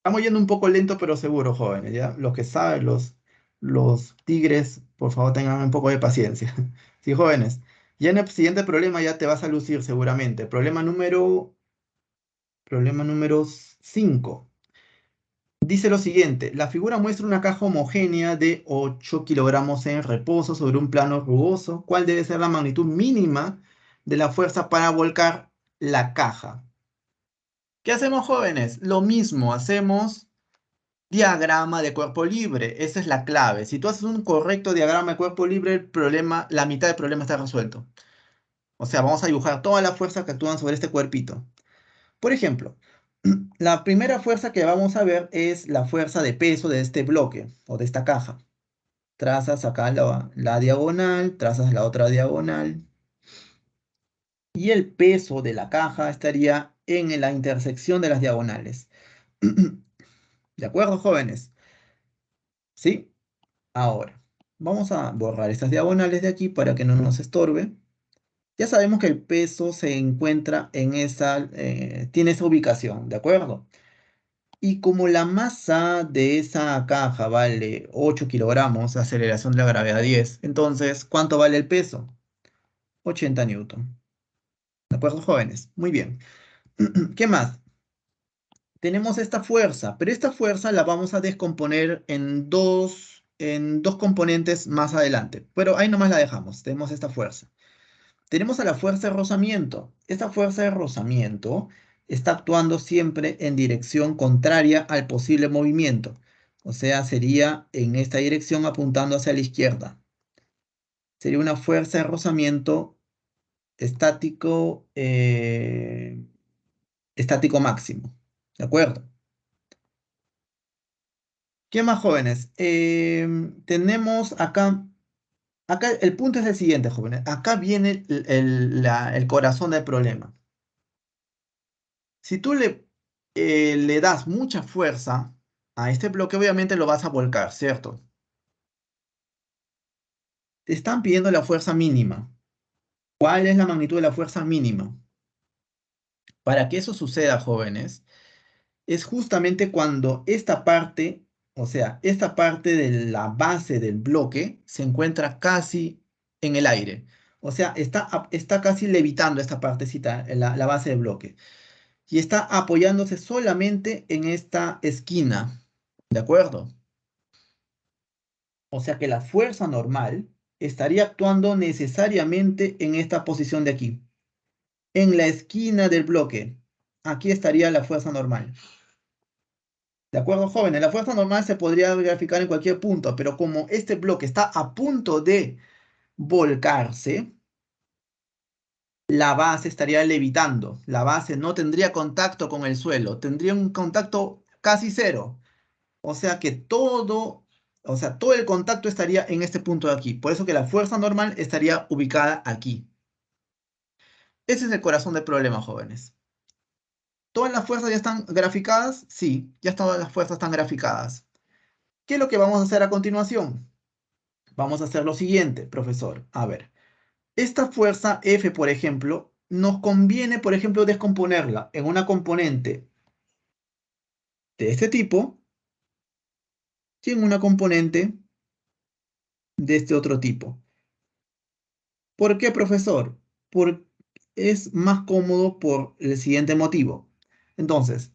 Estamos yendo un poco lento, pero seguro, jóvenes, ¿ya? Los que saben, los tigres, por favor, tengan un poco de paciencia. Sí, jóvenes. Ya en el siguiente problema ya te vas a lucir seguramente. Problema número 5. Dice lo siguiente, la figura muestra una caja homogénea de 8 kilogramos en reposo sobre un plano rugoso. ¿Cuál debe ser la magnitud mínima de la fuerza para volcar la caja? ¿Qué hacemos, jóvenes? Lo mismo, hacemos diagrama de cuerpo libre. Esa es la clave. Si tú haces un correcto diagrama de cuerpo libre, el problema, la mitad del problema está resuelto. O sea, vamos a dibujar todas las fuerzas que actúan sobre este cuerpito. Por ejemplo, la primera fuerza que vamos a ver es la fuerza de peso de este bloque o de esta caja. Trazas acá la diagonal, trazas la otra diagonal. Y el peso de la caja estaría en la intersección de las diagonales. ¿De acuerdo, jóvenes? ¿Sí? Ahora, vamos a borrar estas diagonales de aquí para que no nos estorbe. Ya sabemos que el peso se encuentra en tiene esa ubicación, ¿de acuerdo? Y como la masa de esa caja vale 8 kilogramos, aceleración de la gravedad 10, entonces, ¿cuánto vale el peso? 80 newton. ¿De acuerdo, jóvenes? Muy bien. ¿Qué más? Tenemos esta fuerza, pero esta fuerza la vamos a descomponer en dos componentes más adelante. Pero ahí nomás la dejamos. Tenemos esta fuerza. Tenemos a la fuerza de rozamiento. Esta fuerza de rozamiento está actuando siempre en dirección contraria al posible movimiento. O sea, sería en esta dirección apuntando hacia la izquierda. Sería una fuerza de rozamiento estático, estático máximo. ¿De acuerdo? ¿Qué más, jóvenes? Tenemos acá el punto es el siguiente, jóvenes. Acá viene el corazón del problema. Si tú le das mucha fuerza a este bloque, obviamente lo vas a volcar, ¿cierto? Te están pidiendo la fuerza mínima. ¿Cuál es la magnitud de la fuerza mínima? Para que eso suceda, jóvenes, es justamente cuando esta parte, o sea, esta parte de la base del bloque se encuentra casi en el aire. O sea, está casi levitando esta partecita, la base del bloque. Y está apoyándose solamente en esta esquina. ¿De acuerdo? O sea que la fuerza normal estaría actuando necesariamente en esta posición de aquí, en la esquina del bloque. Aquí estaría la fuerza normal. ¿De acuerdo, jóvenes? La fuerza normal se podría graficar en cualquier punto, pero como este bloque está a punto de volcarse, la base estaría levitando. La base no tendría contacto con el suelo, tendría un contacto casi cero. O sea que todo el contacto estaría en este punto de aquí. Por eso que la fuerza normal estaría ubicada aquí. Ese es el corazón del problema, jóvenes. ¿Todas las fuerzas ya están graficadas? Sí, ya todas las fuerzas están graficadas. ¿Qué es lo que vamos a hacer a continuación? Vamos a hacer lo siguiente, profesor. A ver, esta fuerza F, por ejemplo, nos conviene, por ejemplo, descomponerla en una componente de este tipo y en una componente de este otro tipo. ¿Por qué, profesor? Porque es más cómodo por el siguiente motivo. Entonces,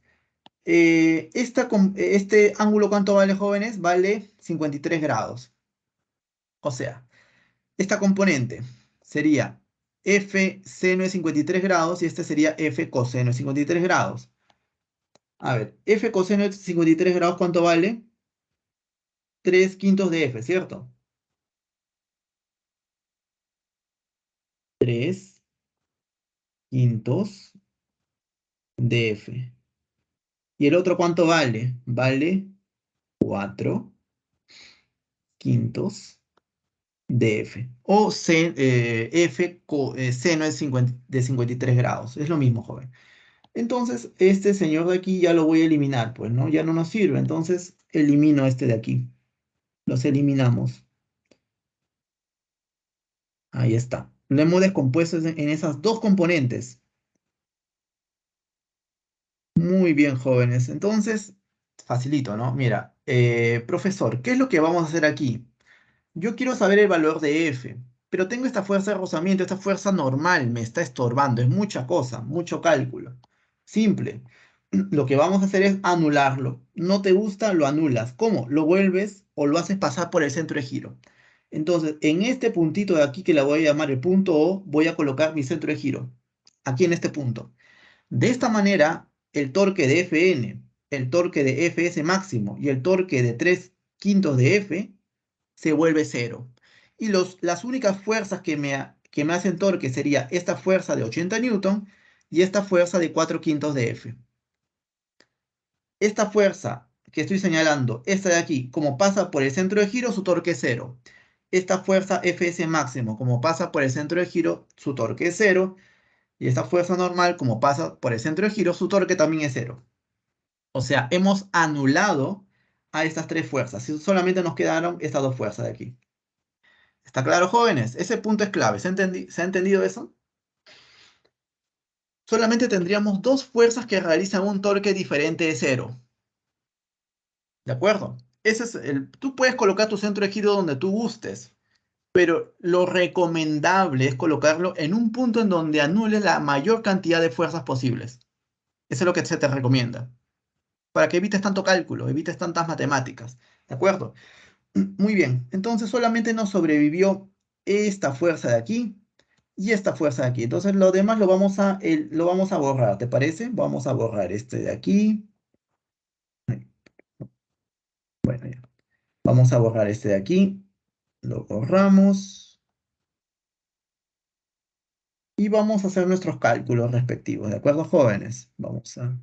este ángulo, ¿cuánto vale, jóvenes? Vale 53 grados. O sea, esta componente sería F seno de 53 grados y este sería F coseno de 53 grados. A ver, F coseno de 53 grados, ¿cuánto vale? 3 quintos de F, ¿cierto? 3 quintos de F. ¿Y el otro cuánto vale? Vale 4 quintos de F. O seno de 53 grados. Es lo mismo, joven. Entonces, este señor de aquí ya lo voy a eliminar, pues, ¿no? Ya no nos sirve. Entonces, elimino este de aquí. Los eliminamos. Ahí está. Lo hemos descompuesto en esas dos componentes. Muy bien, jóvenes. Entonces, facilito, ¿no? Mira, profesor, ¿qué es lo que vamos a hacer aquí? Yo quiero saber el valor de F, pero tengo esta fuerza de rozamiento, esta fuerza normal me está estorbando, es mucha cosa, mucho cálculo. Simple. Lo que vamos a hacer es anularlo. No te gusta, lo anulas. ¿Cómo? Lo vuelves o lo haces pasar por el centro de giro. Entonces, en este puntito de aquí que la voy a llamar el punto O, voy a colocar mi centro de giro. Aquí en este punto. De esta manera, el torque de Fn, el torque de Fs máximo y el torque de 3 quintos de F se vuelve cero. Y las únicas fuerzas que me hacen torque sería esta fuerza de 80 newton y esta fuerza de 4 quintos de F. Esta fuerza que estoy señalando, esta de aquí, como pasa por el centro de giro, su torque es cero. Esta fuerza Fs máximo, como pasa por el centro de giro, su torque es cero. Y esta fuerza normal, como pasa por el centro de giro, su torque también es cero. O sea, hemos anulado a estas tres fuerzas. Solamente nos quedaron estas dos fuerzas de aquí. ¿Está claro, jóvenes? Ese punto es clave. ¿Se ha entendido eso? Solamente tendríamos dos fuerzas que realizan un torque diferente de cero. ¿De acuerdo? Tú puedes colocar tu centro de giro donde tú gustes, pero lo recomendable es colocarlo en un punto en donde anule la mayor cantidad de fuerzas posibles. Eso es lo que se te recomienda, para que evites tanto cálculo, evites tantas matemáticas. ¿De acuerdo? Muy bien, entonces solamente nos sobrevivió esta fuerza de aquí y esta fuerza de aquí. Entonces lo demás lo vamos a borrar, ¿te parece? Vamos a borrar este de aquí. Bueno, ya. Vamos a borrar este de aquí. Lo borramos. Y vamos a hacer nuestros cálculos respectivos, ¿de acuerdo, jóvenes? Vamos a...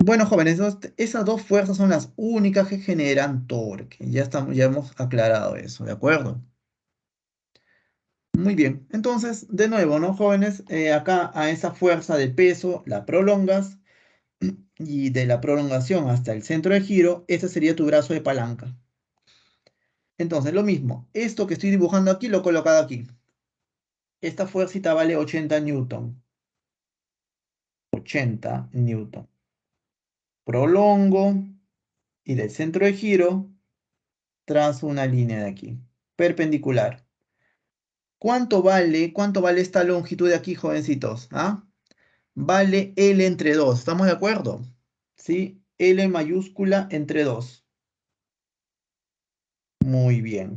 Bueno, jóvenes, esas dos fuerzas son las únicas que generan torque. Ya hemos aclarado eso, ¿de acuerdo? Muy bien. Entonces, de nuevo, ¿no, jóvenes? Acá a esa fuerza de peso la prolongas y de la prolongación hasta el centro de giro, ese sería tu brazo de palanca. Entonces, lo mismo. Esto que estoy dibujando aquí lo he colocado aquí. Esta fuercita vale 80 newton. 80 newton. Prolongo y del centro de giro trazo una línea de aquí, perpendicular. Cuánto vale esta longitud de aquí, jovencitos? ¿Ah? Vale L entre 2, ¿estamos de acuerdo? ¿Sí? L mayúscula entre 2. Muy bien.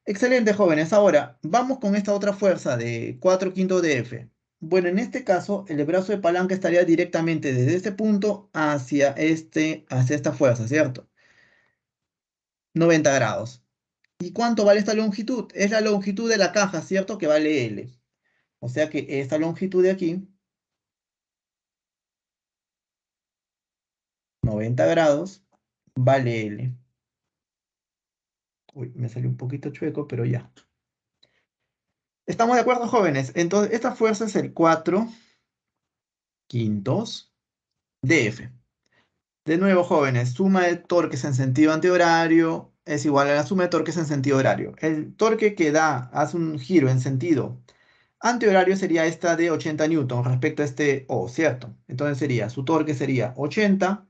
Excelente, jóvenes. Ahora, vamos con esta otra fuerza de 4 quintos de F. Bueno, en este caso, el brazo de palanca estaría directamente desde este punto hacia esta fuerza, ¿cierto? 90 grados. ¿Y cuánto vale esta longitud? Es la longitud de la caja, ¿cierto? Que vale L. O sea que esta longitud de aquí, 90 grados, vale L. Uy, me salió un poquito chueco, pero ya. ¿Estamos de acuerdo, jóvenes? Entonces, esta fuerza es el 4 quintos de F. De nuevo, jóvenes, suma de torques en sentido antihorario es igual a la suma de torques en sentido horario. El torque que hace un giro en sentido antihorario sería esta de 80 newton respecto a este O, ¿cierto? Entonces su torque sería 80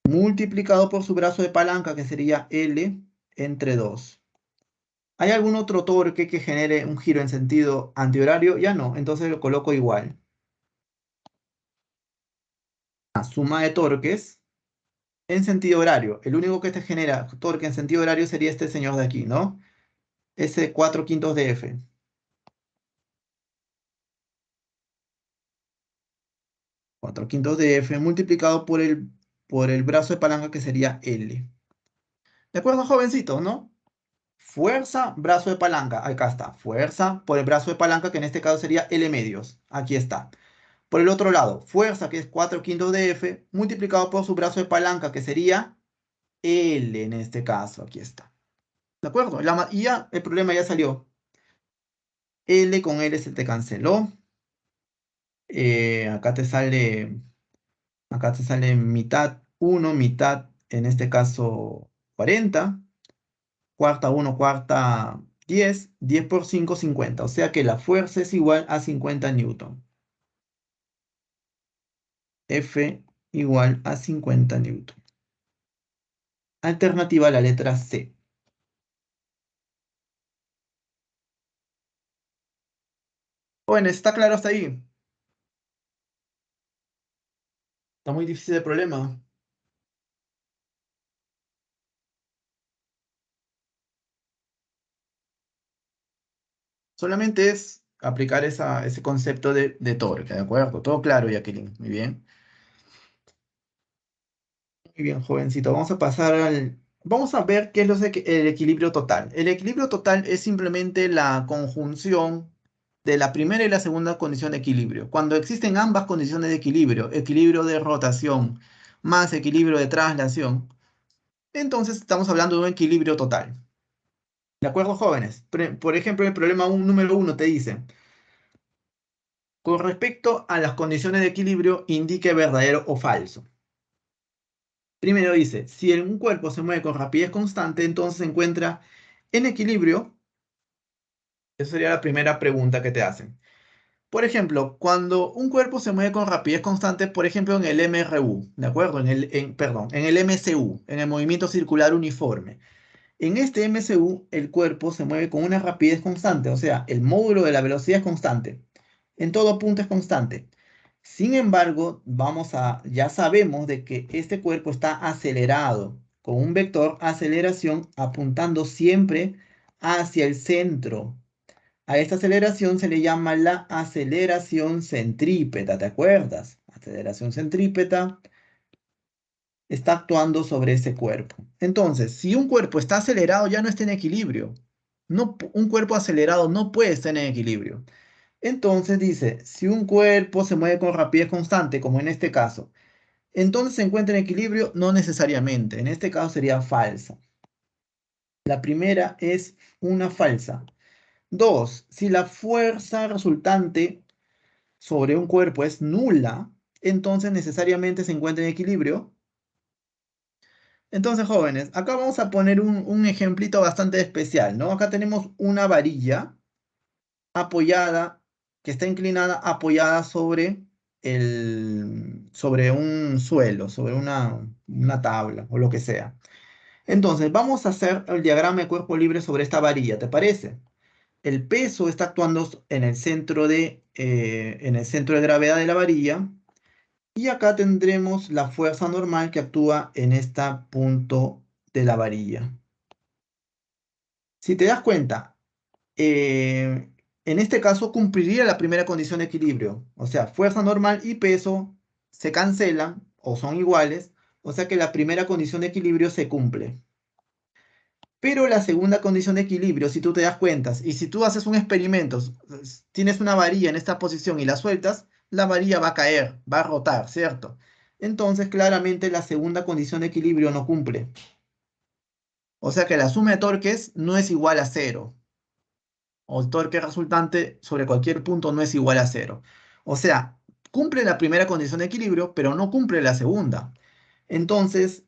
multiplicado por su brazo de palanca, que sería L entre 2. ¿Hay algún otro torque que genere un giro en sentido antihorario? Ya no, entonces lo coloco igual. La suma de torques en sentido horario. El único que te genera torque en sentido horario sería este señor de aquí, ¿no? Ese 4 quintos de F. 4 quintos de F multiplicado por el brazo de palanca, que sería L. ¿De acuerdo, jovencitos, no? Fuerza, brazo de palanca. Acá está. Fuerza por el brazo de palanca, que en este caso sería L medios. Aquí está. Por el otro lado, fuerza, que es 4 quintos de F, multiplicado por su brazo de palanca, que sería L en este caso. Aquí está. ¿De acuerdo? Y ya el problema ya salió. L con L se te canceló. Acá acá te sale mitad 1, mitad, en este caso 40. Cuarta 1, cuarta 10. 10 por 5, 50. O sea que la fuerza es igual a 50 newton. F igual a 50 newton. Alternativa a la letra C. Bueno, ¿está claro hasta ahí? Está muy difícil el problema. Solamente es aplicar ese concepto de torque, ¿de acuerdo? Todo claro, Jacqueline. Muy bien. Muy bien, jovencito. Vamos a ver qué es el equilibrio total. El equilibrio total es simplemente la conjunción de la primera y la segunda condición de equilibrio. Cuando existen ambas condiciones de equilibrio, equilibrio de rotación más equilibrio de traslación, entonces estamos hablando de un equilibrio total. ¿De acuerdo, jóvenes? Por ejemplo, el problema número 1 te dice, con respecto a las condiciones de equilibrio, indique verdadero o falso. Primero dice, si un cuerpo se mueve con rapidez constante, entonces se encuentra en equilibrio. Esa sería la primera pregunta que te hacen. Por ejemplo, cuando un cuerpo se mueve con rapidez constante, por ejemplo, en el MRU, ¿de acuerdo? Perdón, en el MCU, en el movimiento circular uniforme. En este MCU, el cuerpo se mueve con una rapidez constante, o sea, el módulo de la velocidad es constante. En todo punto es constante. Sin embargo, ya sabemos de que este cuerpo está acelerado, con un vector aceleración apuntando siempre hacia el centro. A esta aceleración se le llama la aceleración centrípeta, ¿te acuerdas? Aceleración centrípeta está actuando sobre ese cuerpo. Entonces, si un cuerpo está acelerado, ya no está en equilibrio. Un cuerpo acelerado no puede estar en equilibrio. Entonces dice, si un cuerpo se mueve con rapidez constante, como en este caso, entonces se encuentra en equilibrio, no necesariamente. En este caso sería falsa. La primera es una falsa. Dos, si la fuerza resultante sobre un cuerpo es nula, entonces necesariamente se encuentra en equilibrio. Entonces, jóvenes, acá vamos a poner un ejemplito bastante especial, ¿no? Acá tenemos una varilla apoyada, que está inclinada, apoyada sobre un suelo, sobre una tabla o lo que sea. Entonces, vamos a hacer el diagrama de cuerpo libre sobre esta varilla, ¿te parece? El peso está actuando en el centro de gravedad de la varilla. Y acá tendremos la fuerza normal que actúa en este punto de la varilla. Si te das cuenta, eh, en este caso cumpliría la primera condición de equilibrio. O sea, fuerza normal y peso se cancelan o son iguales. O sea que la primera condición de equilibrio se cumple. Pero la segunda condición de equilibrio, si tú te das cuenta, y si tú haces un experimento, tienes una varilla en esta posición y la sueltas, la varilla va a caer, va a rotar, ¿cierto? Entonces, claramente la segunda condición de equilibrio no cumple. O sea que la suma de torques no es igual a cero. O el torque resultante sobre cualquier punto no es igual a cero. O sea, cumple la primera condición de equilibrio, pero no cumple la segunda. Entonces,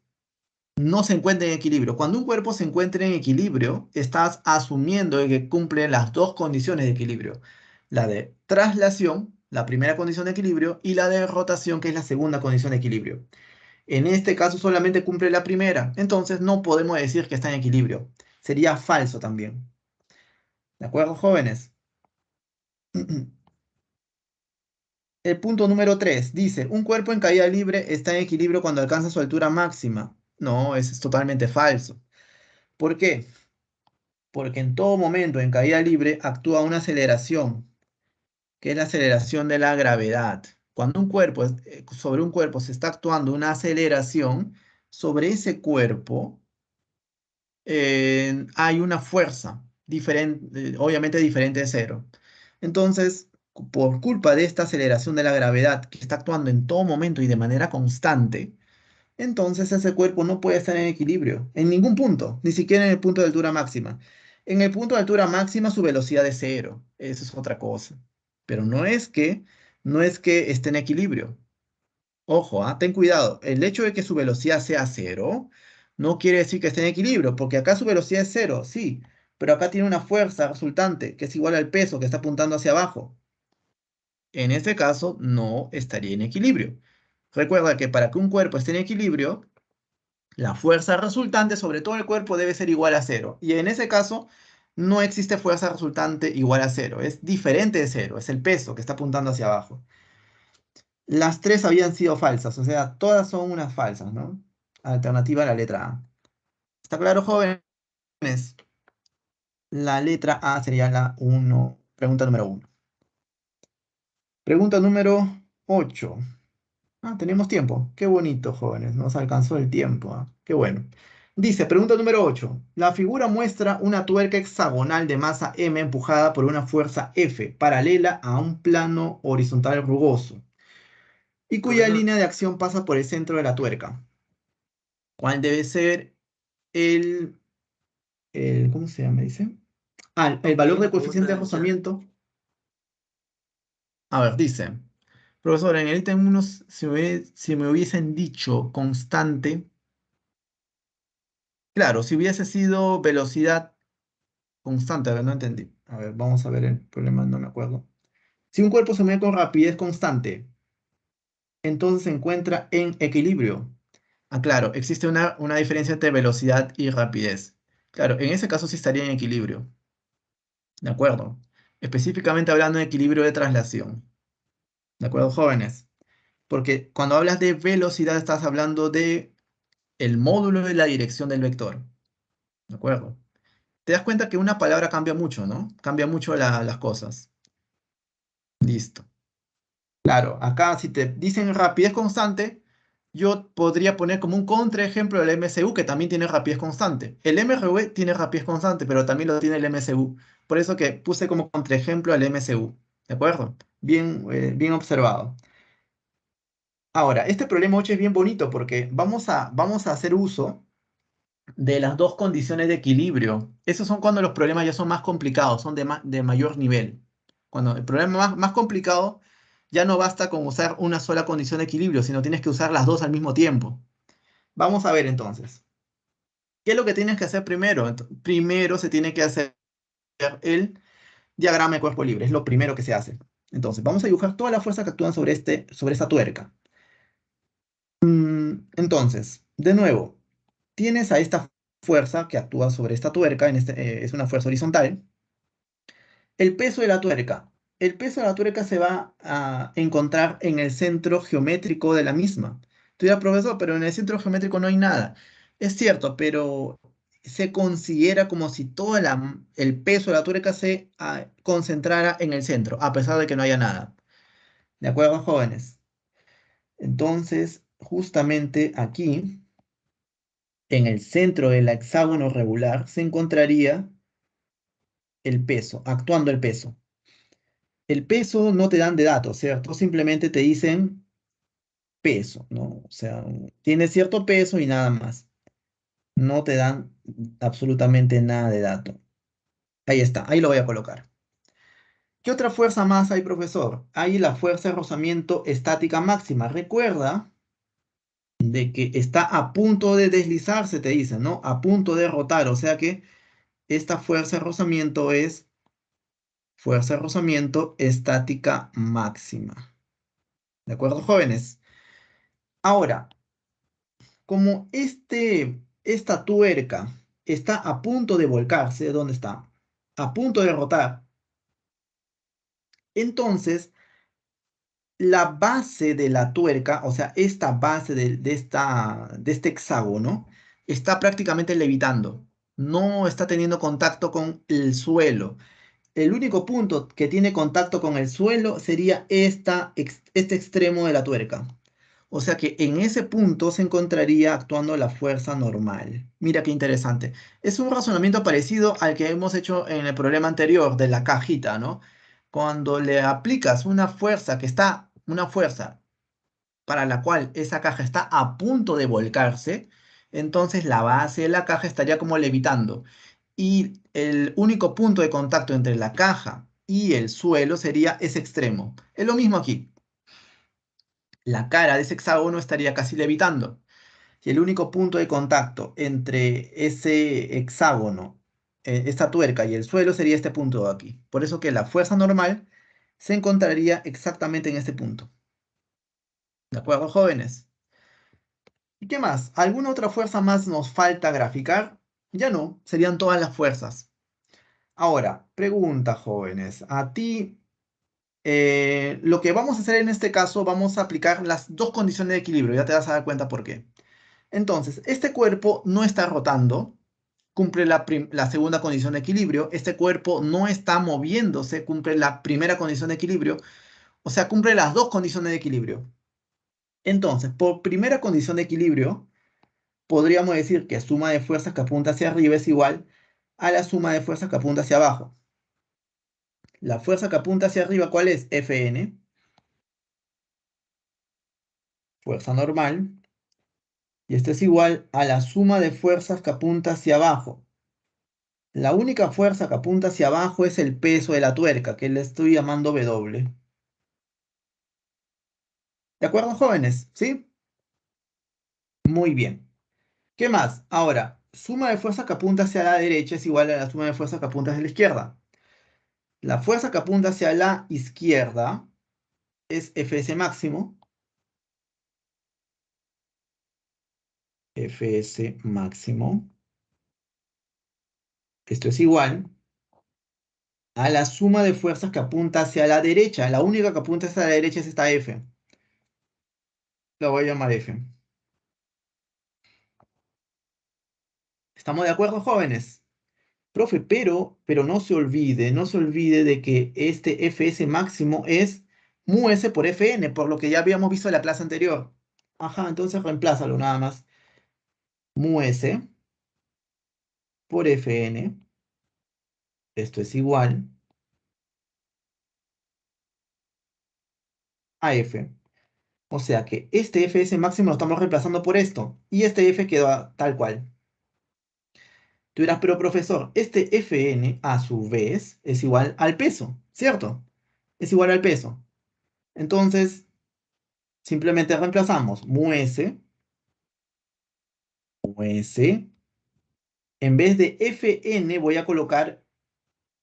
no se encuentra en equilibrio. Cuando un cuerpo se encuentra en equilibrio, estás asumiendo de que cumple las dos condiciones de equilibrio. La de traslación, la primera condición de equilibrio, y la de rotación, que es la segunda condición de equilibrio. En este caso solamente cumple la primera, entonces no podemos decir que está en equilibrio. Sería falso también. ¿De acuerdo, jóvenes? El punto número 3 dice, un cuerpo en caída libre está en equilibrio cuando alcanza su altura máxima. No, eso es totalmente falso. ¿Por qué? Porque en todo momento en caída libre actúa una aceleración, que es la aceleración de la gravedad. Cuando sobre un cuerpo se está actuando una aceleración, sobre ese cuerpo hay una fuerza diferente, obviamente diferente de cero. Entonces, por culpa de esta aceleración de la gravedad que está actuando en todo momento y de manera constante, entonces ese cuerpo no puede estar en equilibrio, en ningún punto, ni siquiera en el punto de altura máxima. En el punto de altura máxima su velocidad es cero, eso es otra cosa. Pero no es que esté en equilibrio. Ojo, ten cuidado, el hecho de que su velocidad sea cero no quiere decir que esté en equilibrio, porque acá su velocidad es cero, sí, pero acá tiene una fuerza resultante que es igual al peso que está apuntando hacia abajo. En este caso no estaría en equilibrio. Recuerda que para que un cuerpo esté en equilibrio, la fuerza resultante sobre todo el cuerpo debe ser igual a cero. Y en ese caso, no existe fuerza resultante igual a cero. Es diferente de cero. Es el peso que está apuntando hacia abajo. Las tres habían sido falsas. O sea, todas son unas falsas, ¿no? Alternativa a la letra A. ¿Está claro, jóvenes? La letra A sería la uno. Pregunta número 1. Pregunta número 8. Tenemos tiempo. Qué bonito, jóvenes. Nos alcanzó el tiempo. Qué bueno. Dice, pregunta número 8. La figura muestra una tuerca hexagonal de masa M empujada por una fuerza F paralela a un plano horizontal rugoso y cuya Profesor, línea de acción pasa por el centro de la tuerca. ¿Cuál debe ser el, ¿cómo se llama? Dice. El valor la de coeficiente pregunta de del chat. rozamiento. A ver, dice, profesor, en el ítem 1, si me hubiesen dicho constante, claro, si hubiese sido velocidad constante, a ver, no entendí. A ver, vamos a ver el problema, no me acuerdo. Si un cuerpo se mueve con rapidez constante, entonces se encuentra en equilibrio. Ah, claro, existe una diferencia entre velocidad y rapidez. Claro, en ese caso sí estaría en equilibrio. ¿De acuerdo? Específicamente hablando de equilibrio de traslación. ¿De acuerdo, jóvenes? Porque cuando hablas de velocidad estás hablando de el módulo de la dirección del vector. ¿De acuerdo? Te das cuenta que una palabra cambia mucho, ¿no? Cambia mucho las cosas. Listo. Claro, acá si te dicen rapidez constante, yo podría poner como un contraejemplo el MCU que también tiene rapidez constante. El MRV tiene rapidez constante, pero también lo tiene el MCU. Por eso que puse como contraejemplo al MCU. ¿De acuerdo? Bien, bien observado. Ahora, este problema 8 es bien bonito porque vamos a hacer uso de las dos condiciones de equilibrio. Esos son cuando los problemas ya son más complicados, son de mayor nivel. Cuando el problema más complicado ya no basta con usar una sola condición de equilibrio, sino tienes que usar las dos al mismo tiempo. Vamos a ver entonces. ¿Qué es lo que tienes que hacer primero? Primero se tiene que hacer el diagrama de cuerpo libre, es lo primero que se hace. Entonces, vamos a dibujar toda la fuerza que actúan sobre esta tuerca. Entonces, de nuevo, tienes a esta fuerza que actúa sobre esta tuerca, es una fuerza horizontal. El peso de la tuerca. El peso de la tuerca se va a encontrar en el centro geométrico de la misma. Tú dirás, profesor, pero en el centro geométrico no hay nada. Es cierto, pero se considera como si todo el peso de la tuerca se concentrara en el centro, a pesar de que no haya nada. ¿De acuerdo, jóvenes? Entonces, justamente aquí, en el centro del hexágono regular, se encontraría el peso, actuando el peso. El peso no te dan de datos, ¿cierto? Simplemente te dicen peso, ¿no? O sea, tiene cierto peso y nada más. No te dan absolutamente nada de dato. Ahí está, ahí lo voy a colocar. ¿Qué otra fuerza más hay, profesor? Hay la fuerza de rozamiento estática máxima. Recuerda de que está a punto de deslizarse, te dicen, ¿no? A punto de rotar, o sea que esta fuerza de rozamiento es fuerza de rozamiento estática máxima. ¿De acuerdo, jóvenes? Ahora, como esta tuerca está a punto de volcarse, ¿dónde está? A punto de rotar. Entonces, la base de la tuerca, o sea, esta base de este hexágono, está prácticamente levitando. No está teniendo contacto con el suelo. El único punto que tiene contacto con el suelo sería este extremo de la tuerca. O sea que en ese punto se encontraría actuando la fuerza normal. Mira qué interesante. Es un razonamiento parecido al que hemos hecho en el problema anterior de la cajita, ¿no? Cuando le aplicas una fuerza para la cual esa caja está a punto de volcarse, entonces la base de la caja estaría como levitando. Y el único punto de contacto entre la caja y el suelo sería ese extremo. Es lo mismo aquí. La cara de ese hexágono estaría casi levitando. Y el único punto de contacto entre ese hexágono, esta tuerca y el suelo sería este punto de aquí. Por eso que la fuerza normal se encontraría exactamente en este punto. ¿De acuerdo, jóvenes? ¿Y qué más? ¿Alguna otra fuerza más nos falta graficar? Ya no, serían todas las fuerzas. Ahora, pregunta, jóvenes. A ti, lo que vamos a hacer en este caso, vamos a aplicar las dos condiciones de equilibrio. Ya te vas a dar cuenta por qué. Entonces, este cuerpo no está rotando, cumple la segunda condición de equilibrio. Este cuerpo no está moviéndose, cumple la primera condición de equilibrio. O sea, cumple las dos condiciones de equilibrio. Entonces, por primera condición de equilibrio, podríamos decir que suma de fuerzas que apunta hacia arriba es igual a la suma de fuerzas que apunta hacia abajo. La fuerza que apunta hacia arriba, ¿cuál es? Fn, fuerza normal. Y esto es igual a la suma de fuerzas que apunta hacia abajo. La única fuerza que apunta hacia abajo es el peso de la tuerca, que le estoy llamando W. ¿De acuerdo, jóvenes? ¿Sí? Muy bien. ¿Qué más? Ahora, suma de fuerza que apunta hacia la derecha es igual a la suma de fuerza que apunta hacia la izquierda. La fuerza que apunta hacia la izquierda es Fs máximo. Fs máximo. Esto es igual a la suma de fuerzas que apunta hacia la derecha. La única que apunta hacia la derecha es esta F. La voy a llamar F. ¿Estamos de acuerdo, jóvenes? Profe, pero no se olvide de que este Fs máximo es mu s por Fn, por lo que ya habíamos visto en la clase anterior. Ajá, entonces reemplázalo nada más. Mu s por Fn. Esto es igual a F. O sea que este Fs máximo lo estamos reemplazando por esto. Y este F quedó tal cual. Tú dirás, pero profesor, este Fn a su vez es igual al peso, ¿cierto? Es igual al peso. Entonces, simplemente reemplazamos mu s. En vez de Fn voy a colocar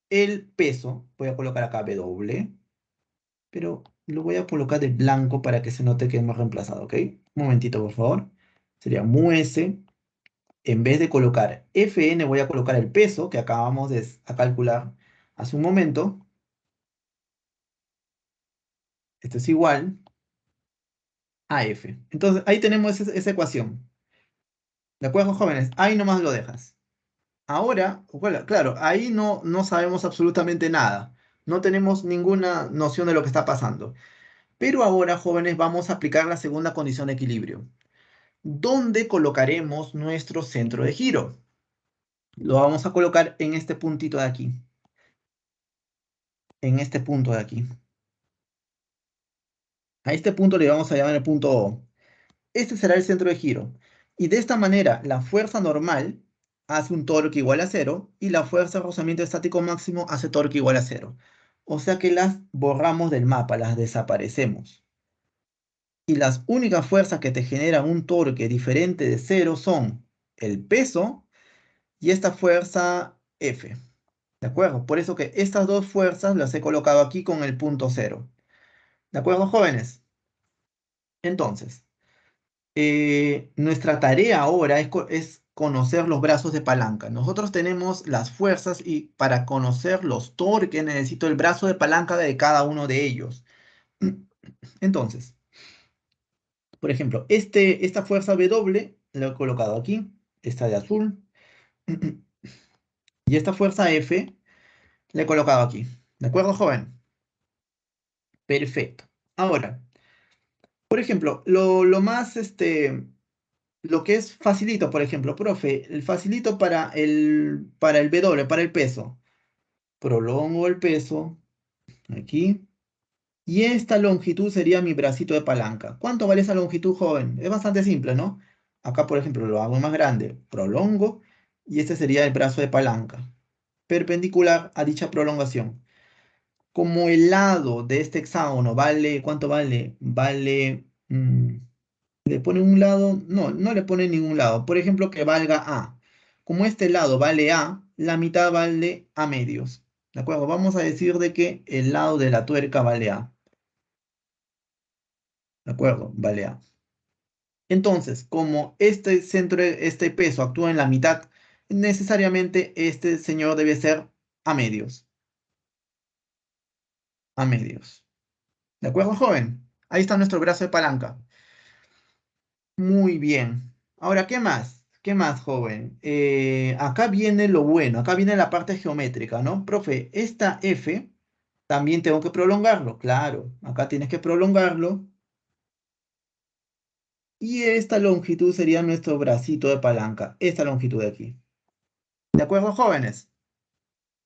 el peso. Voy a colocar acá W. Pero lo voy a colocar de blanco para que se note que hemos reemplazado, ¿ok? Un momentito, por favor. Sería mu s. En vez de colocar Fn, voy a colocar el peso que acabamos de calcular hace un momento. Esto es igual a F. Entonces, ahí tenemos esa ecuación. ¿De acuerdo, jóvenes? Ahí nomás lo dejas. Ahora, bueno, claro, ahí no sabemos absolutamente nada. No tenemos ninguna noción de lo que está pasando. Pero ahora, jóvenes, vamos a aplicar la segunda condición de equilibrio. ¿Dónde colocaremos nuestro centro de giro? Lo vamos a colocar en este puntito de aquí. En este punto de aquí. A este punto le vamos a llamar el punto O. Este será el centro de giro. Y de esta manera, la fuerza normal hace un torque igual a cero y la fuerza de rozamiento estático máximo hace torque igual a cero. O sea que las borramos del mapa, las desaparecemos. Y las únicas fuerzas que te generan un torque diferente de cero son el peso y esta fuerza F. ¿De acuerdo? Por eso que estas dos fuerzas las he colocado aquí con el punto cero. ¿De acuerdo, jóvenes? Entonces, nuestra tarea ahora es conocer los brazos de palanca. Nosotros tenemos las fuerzas y para conocer los torques necesito el brazo de palanca de cada uno de ellos. Entonces, por ejemplo, esta fuerza W la he colocado aquí, esta de azul, y esta fuerza F la he colocado aquí. ¿De acuerdo, joven? Perfecto. Ahora, por ejemplo, lo que es facilito, por ejemplo, profe, el facilito para el W, para el peso. Prolongo el peso aquí. Y esta longitud sería mi bracito de palanca. ¿Cuánto vale esa longitud, joven? Es bastante simple, ¿no? Acá, por ejemplo, lo hago más grande. Prolongo y este sería el brazo de palanca, perpendicular a dicha prolongación. Como el lado de este hexágono vale, ¿cuánto vale? Vale, le pone un lado, no le pone ningún lado. Por ejemplo, que valga A. Como este lado vale A, la mitad vale A medios. ¿De acuerdo? Vamos a decir de que el lado de la tuerca vale A. ¿De acuerdo? Vale A. Entonces, como este centro, este peso actúa en la mitad, necesariamente este señor debe ser A medios. A medios. ¿De acuerdo, joven? Ahí está nuestro brazo de palanca. Muy bien. Ahora, ¿qué más? ¿Qué más, joven? Acá viene lo bueno, acá viene la parte geométrica, ¿no? Profe, esta F también tengo que prolongarlo, claro. Acá tienes que prolongarlo. Y esta longitud sería nuestro bracito de palanca, esta longitud de aquí. ¿De acuerdo, jóvenes?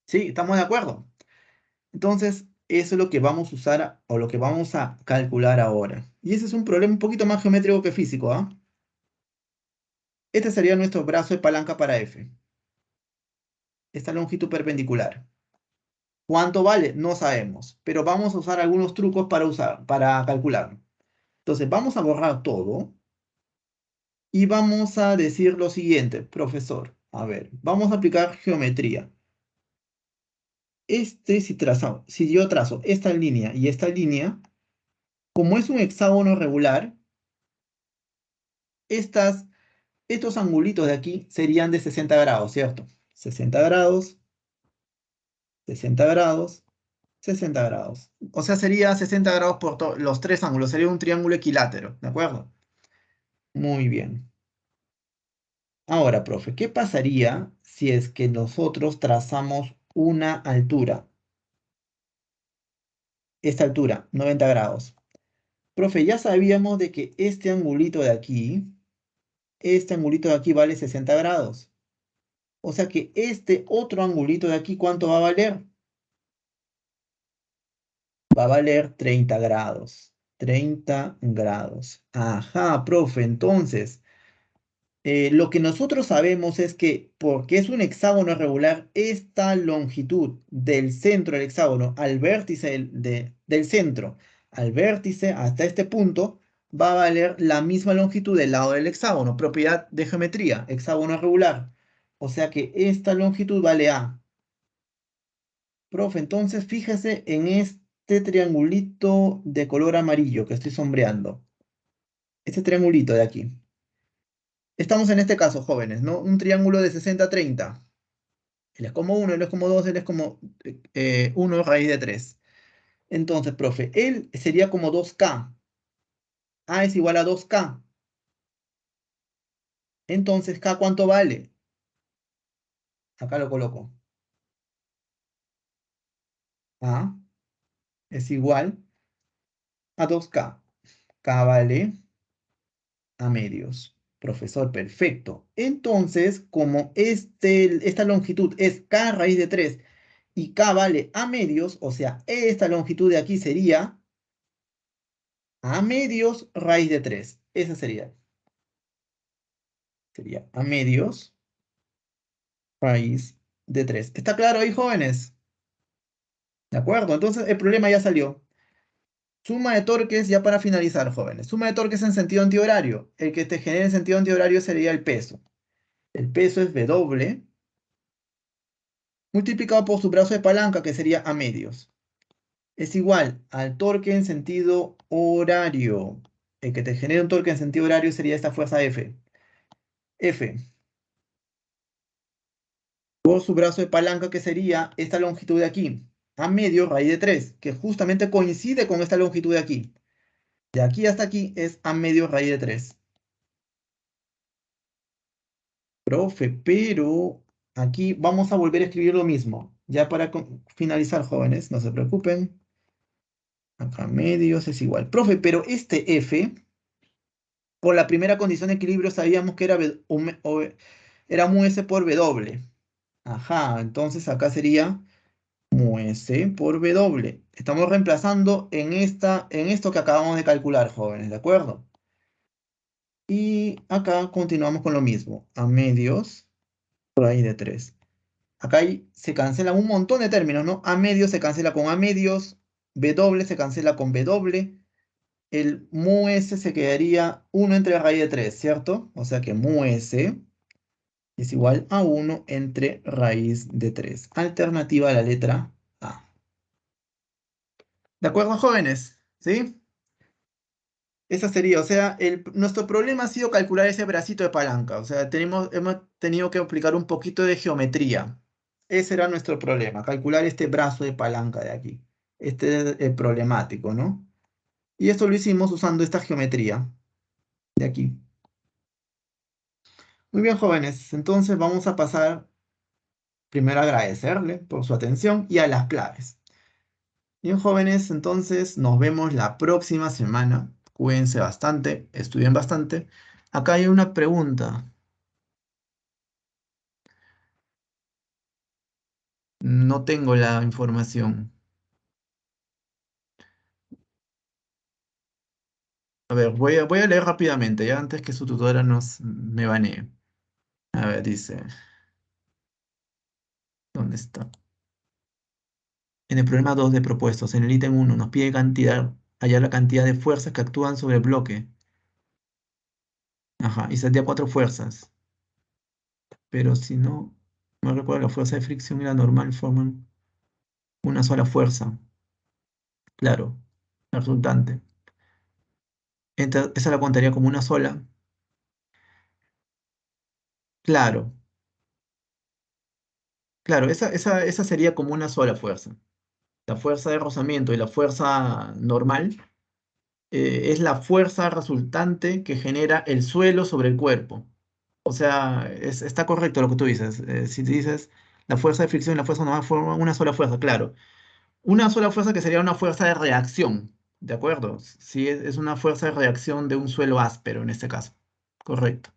Sí, estamos de acuerdo. Entonces, eso es lo que vamos a usar o lo que vamos a calcular ahora. Y ese es un problema un poquito más geométrico que físico, ¿ah? Este sería nuestro brazo de palanca para F. Esta longitud perpendicular. ¿Cuánto vale? No sabemos, pero vamos a usar algunos trucos para calcularlo. Entonces, vamos a borrar todo y vamos a decir lo siguiente, profesor. A ver, vamos a aplicar geometría. si yo trazo esta línea y esta línea, como es un hexágono regular, estas, estos angulitos de aquí serían de 60 grados, ¿cierto? 60 grados, 60 grados, 60 grados. O sea, sería 60 grados por los tres ángulos, sería un triángulo equilátero, ¿de acuerdo? Muy bien. Ahora, profe, ¿qué pasaría si es que nosotros trazamos una altura? Esta altura, 90 grados. Profe, ya sabíamos de que este angulito de aquí vale 60 grados. O sea que este otro angulito de aquí, ¿cuánto va a valer? Va a valer 30 grados. 30 grados. Ajá, profe, entonces, lo que nosotros sabemos es que porque es un hexágono regular, esta longitud del centro del hexágono al vértice del centro al vértice hasta este punto va a valer la misma longitud del lado del hexágono, propiedad de geometría, hexágono regular. O sea que esta longitud vale A. Profe, entonces fíjese en este triangulito de color amarillo que estoy sombreando. Este triangulito de aquí. Estamos en este caso, jóvenes, ¿no? Un triángulo de 60-30. Él es como uno, él es como 2, él es como 1 raíz de 3. Entonces, profe, él sería como 2K. A es igual a 2K. Entonces, K, ¿cuánto vale? Acá lo coloco. A es igual a 2K. K vale a medios. Profesor, perfecto. Entonces, como esta longitud es K raíz de 3 y K vale a medios, o sea, esta longitud de aquí sería a medios raíz de 3. Esa sería a medios raíz de 3. ¿Está claro ahí, jóvenes? ¿De acuerdo? Entonces el problema ya salió. Suma de torques, ya para finalizar, jóvenes. Suma de torques en sentido antihorario. El que te genere en sentido antihorario sería el peso. El peso es W multiplicado por su brazo de palanca, que sería a medios. Es igual al torque en sentido horario. El que te genere un torque en sentido horario sería esta fuerza F. F por su brazo de palanca, que sería esta longitud de aquí, a medio raíz de 3, que justamente coincide con esta longitud de aquí. De aquí hasta aquí es a medio raíz de 3. Profe, pero aquí vamos a volver a escribir lo mismo. Ya para finalizar, jóvenes, no se preocupen. Acá medios es igual. Profe, pero este F, por la primera condición de equilibrio, sabíamos que era mu S por W. Ajá, entonces acá sería mu S por W. Estamos reemplazando en esto que acabamos de calcular, jóvenes, ¿de acuerdo? Y acá continuamos con lo mismo. A medios, raíz de 3. Acá se cancelan un montón de términos, ¿no? A medios se cancela con A medios, W se cancela con W. El mu S se quedaría 1 entre raíz de 3, ¿cierto? O sea que mu S es igual a 1 entre raíz de 3. Alternativa a la letra A. ¿De acuerdo, jóvenes? ¿Sí? Esa sería, o sea, nuestro problema ha sido calcular ese bracito de palanca. O sea, hemos tenido que aplicar un poquito de geometría. Ese era nuestro problema, calcular este brazo de palanca de aquí. Este es el problemático, ¿no? Y esto lo hicimos usando esta geometría de aquí. Muy bien, jóvenes. Entonces vamos a pasar primero a agradecerle por su atención y a las claves. Bien, jóvenes, entonces nos vemos la próxima semana. Cuídense bastante, estudien bastante. Acá hay una pregunta. No tengo la información. A ver, voy a leer rápidamente, ya antes que su tutora me banee. A ver, dice, ¿dónde está? En el problema 2 de propuestos, en el ítem 1, nos pide hallar la cantidad de fuerzas que actúan sobre el bloque. Ajá, y saldría cuatro fuerzas. Pero si no recuerdo, la fuerza de fricción y la normal forman. Una sola fuerza, claro, la resultante. Esa la contaría como una sola. Claro, claro, esa sería como una sola fuerza. La fuerza de rozamiento y la fuerza normal es la fuerza resultante que genera el suelo sobre el cuerpo. O sea, está correcto lo que tú dices. Si dices la fuerza de fricción y la fuerza normal forman una sola fuerza, claro. Una sola fuerza que sería una fuerza de reacción, ¿de acuerdo? Sí, es una fuerza de reacción de un suelo áspero en este caso. Correcto.